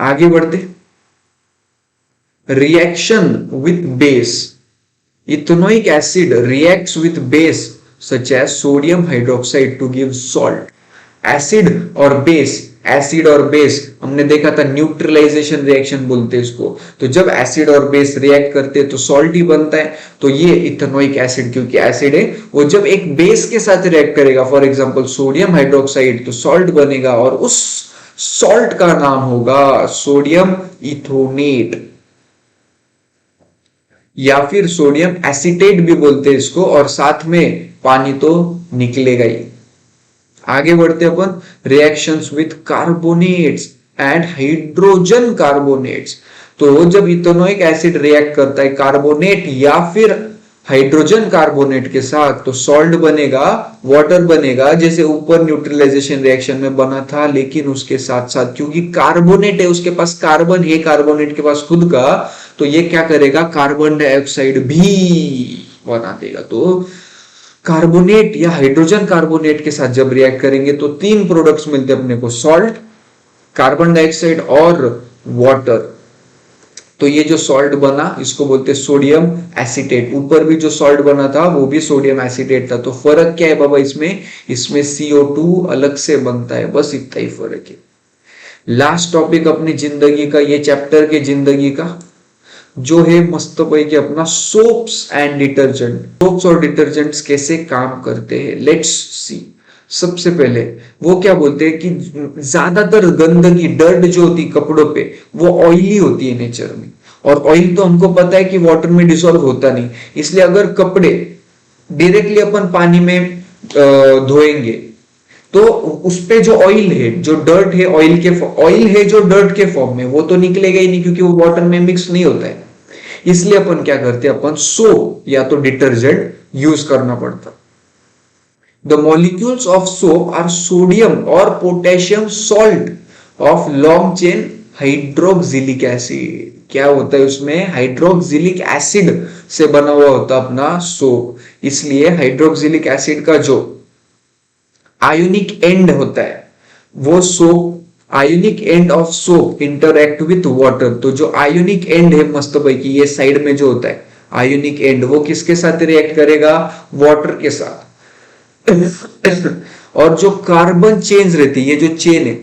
Speaker 1: आगे बढ़ते, reaction with base. Ethanoic acid reacts with base such as sodium hydroxide to give salt. Acid और बेस हमने देखा था, न्यूट्रलाइजेशन रिएक्शन बोलते हैं इसको। तो जब एसिड और बेस रिएक्ट करते हैं तो सॉल्ट ही बनता है। तो ये इथेनोइक एसिड क्योंकि एसिड है, वो जब एक बेस के साथ रिएक्ट करेगा, फॉर एग्जांपल सोडियम हाइड्रोक्साइड, तो सॉल्ट बनेगा, और उस सॉल्ट का नाम होगा सोडियम इथोनेट, या फिर सोडियम एसीटेट भी बोलते हैं इसको, और साथ में पानी तो निकलेगा ही। आगे बढ़ते अपन, reactions with carbonates and hydrogen carbonates. तो जब इथेनोइक एसिड रिएक्ट करता है कार्बोनेट या फिर हाइड्रोजन कार्बोनेट के साथ, तो सॉल्ट बनेगा, वाटर बनेगा, जैसे ऊपर न्यूट्रलाइजेशन रिएक्शन में बना था। लेकिन उसके साथ साथ क्योंकि कार्बोनेट है, उसके पास कार्बन है, कार्बोनेट के पास खुद का, तो ये क्या करेगा, कार्बन डाइऑक्साइड भी बना देगा। तो कार्बोनेट या हाइड्रोजन कार्बोनेट के साथ जब रिएक्ट करेंगे तो तीन प्रोडक्ट्स मिलते हैं अपने को, सॉल्ट, कार्बन डाइऑक्साइड और वाटर। तो ये जो सॉल्ट बना इसको बोलते हैं सोडियम एसीटेट। ऊपर भी जो सॉल्ट बना था वो भी सोडियम एसीटेट था। तो फर्क क्या है बाबा इसमें CO2 अलग से बनता है, बस इतना ही फर्क है। लास्ट टॉपिक अपनी जिंदगी का, ये चैप्टर के जिंदगी का जो है मस्त पैकी अपना सोप्स एंड डिटर्जेंट। सोप्स और डिटर्जेंट्स कैसे काम करते हैं, लेट्स सी। सबसे पहले वो क्या बोलते हैं कि ज्यादातर गंदगी, डर्ट जो होती कपड़ों पे, वो ऑयली होती है नेचर में, और ऑयल तो हमको पता है कि वाटर में डिसॉल्व होता नहीं। इसलिए अगर कपड़े डायरेक्टली अपन पानी में धोएंगे तो उसपे जो ऑयल है, जो डर्ट है, ऑयल है जो डर्ट के फॉर्म में, वो तो निकलेगा ही नहीं क्योंकि वो वाटर में मिक्स नहीं होता है। इसलिए अपन क्या करते हैं, अपन सोप या तो डिटर्जेंट यूज करना पड़ता। The molecules of soap are sodium और potassium salt of long chain hydroxylic acid. क्या होता है उसमें, हाइड्रोक्सिलिक एसिड से बना हुआ होता अपना सोप। इसलिए हाइड्रोक्सिलिक एसिड का जो आयोनिक एंड होता है वो soap ionic end of soap interact with water. तो जो आयोनिक एंड है मस्त भाई की ये साइड में जो होता है आयोनिक एंड, वो किसके साथ रिएक्ट करेगा? वाटर के साथ। और जो कार्बन चेन्स रहती है, ये जो चेन है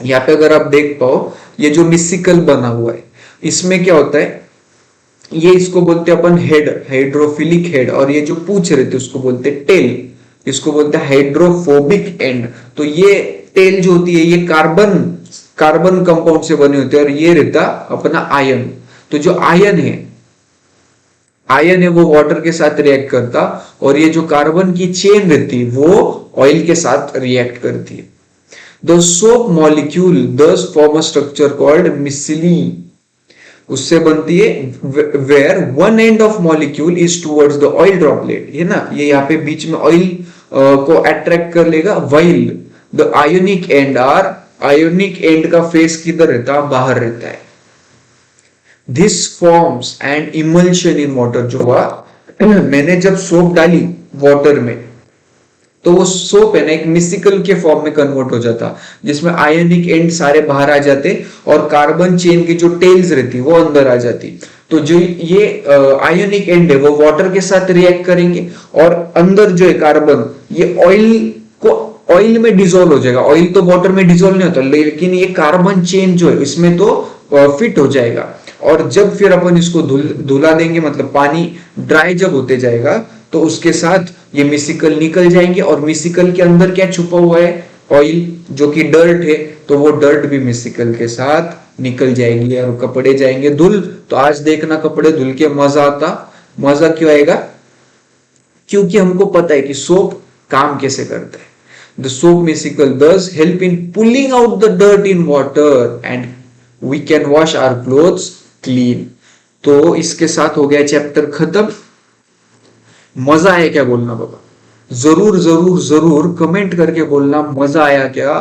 Speaker 1: यहाँ पे अगर आप देख पाओ, ये जो मिसिकल बना हुआ है इसमें क्या होता है, ये इसको बोलते हैं अपन हेड, हाइड्रोफिलिक हेड, और ये जो पूंछ रहती है उसको बोलते हैं टेल, इसको बोलते हैं हाइड्रोफोबिक एंड। तो ये टेल जो होती है ये कार्बन कार्बन कंपाउंड से बनी होती है, और ये रहता अपना आयन। तो जो आयन है वो वाटर के साथ रिएक्ट करता, और ये जो कार्बन की चेन रहती है वो ऑयल के साथ रिएक्ट करती है। The soap molecule thus form structure called micelle, उससे बनती है where one end of molecule is towards the oil droplet, है ना, ये यहाँ पे बीच में ऑयल को अट्रैक्ट कर लेगा। While the ionic end are, ionic end का फेस किधर रहता है? बाहर रहता है। This forms an emulsion in water, जो हुआ मैंने जब सोप डाली वाटर में तो वो सोप है ना एक मिसिकल के फॉर्म में कन्वर्ट हो जाता, जिसमें आयोनिक एंड सारे बाहर आ जाते और कार्बन चेन की जो टेल्स रहती वो अंदर आ जाती। तो जो ये आयोनिक एंड है वो वाटर के साथ रिएक्ट करेंगे, और अंदर जो है कार्बन ये ऑयल में डिसॉल्व हो जाएगा। ऑयल तो वाटर में डिसॉल्व नहीं होता, लेकिन ये कार्बन चेन जो है इसमें तो फिट हो जाएगा। और जब फिर अपन इसको धुला देंगे, मतलब पानी ड्राई जब होते जाएगा तो उसके साथ ये मिसिकल निकल जाएंगे, और मिसिकल के अंदर क्या छुपा हुआ है? ऑयल, जो कि डर्ट है, तो वो डर्ट भी मिसिकल के साथ निकल जाएंगे और कपड़े जाएंगे धुल। तो आज देखना कपड़े धुल के मजा आता। मजा क्यों आएगा? क्योंकि हमको पता है कि सोप काम कैसे करता है। The soap micelle does help in pulling out the dirt in water and we can wash our clothes clean। तो इसके साथ हो गया चैप्टर खत्म। मजा आया क्या? बोलना बाबा, जरूर जरूर जरूर कमेंट करके बोलना मजा आया क्या।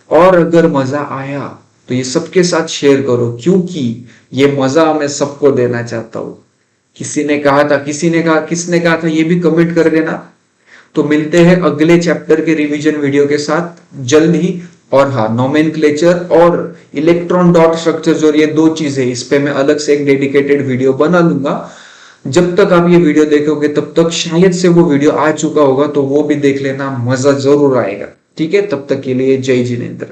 Speaker 1: और अगर मजा आया तो ये सबके साथ शेयर करो, क्योंकि ये मजा मैं सबको देना चाहता हूं। किसने कहा था ये भी कमेंट कर देना। तो मिलते हैं अगले चैप्टर के रिवीजन वीडियो के साथ जल्द ही। और हाँ, नोमेनक्लेचर और इलेक्ट्रॉन डॉट स्ट्रक्चर, जो ये दो चीजें, इस पे मैं अलग से एक डेडिकेटेड वीडियो बना लूंगा। जब तक आप ये वीडियो देखोगे तब तक शायद से वो वीडियो आ चुका होगा, तो वो भी देख लेना, मजा जरूर आएगा। ठीक है, तब तक के लिए जय जिनेंद्र।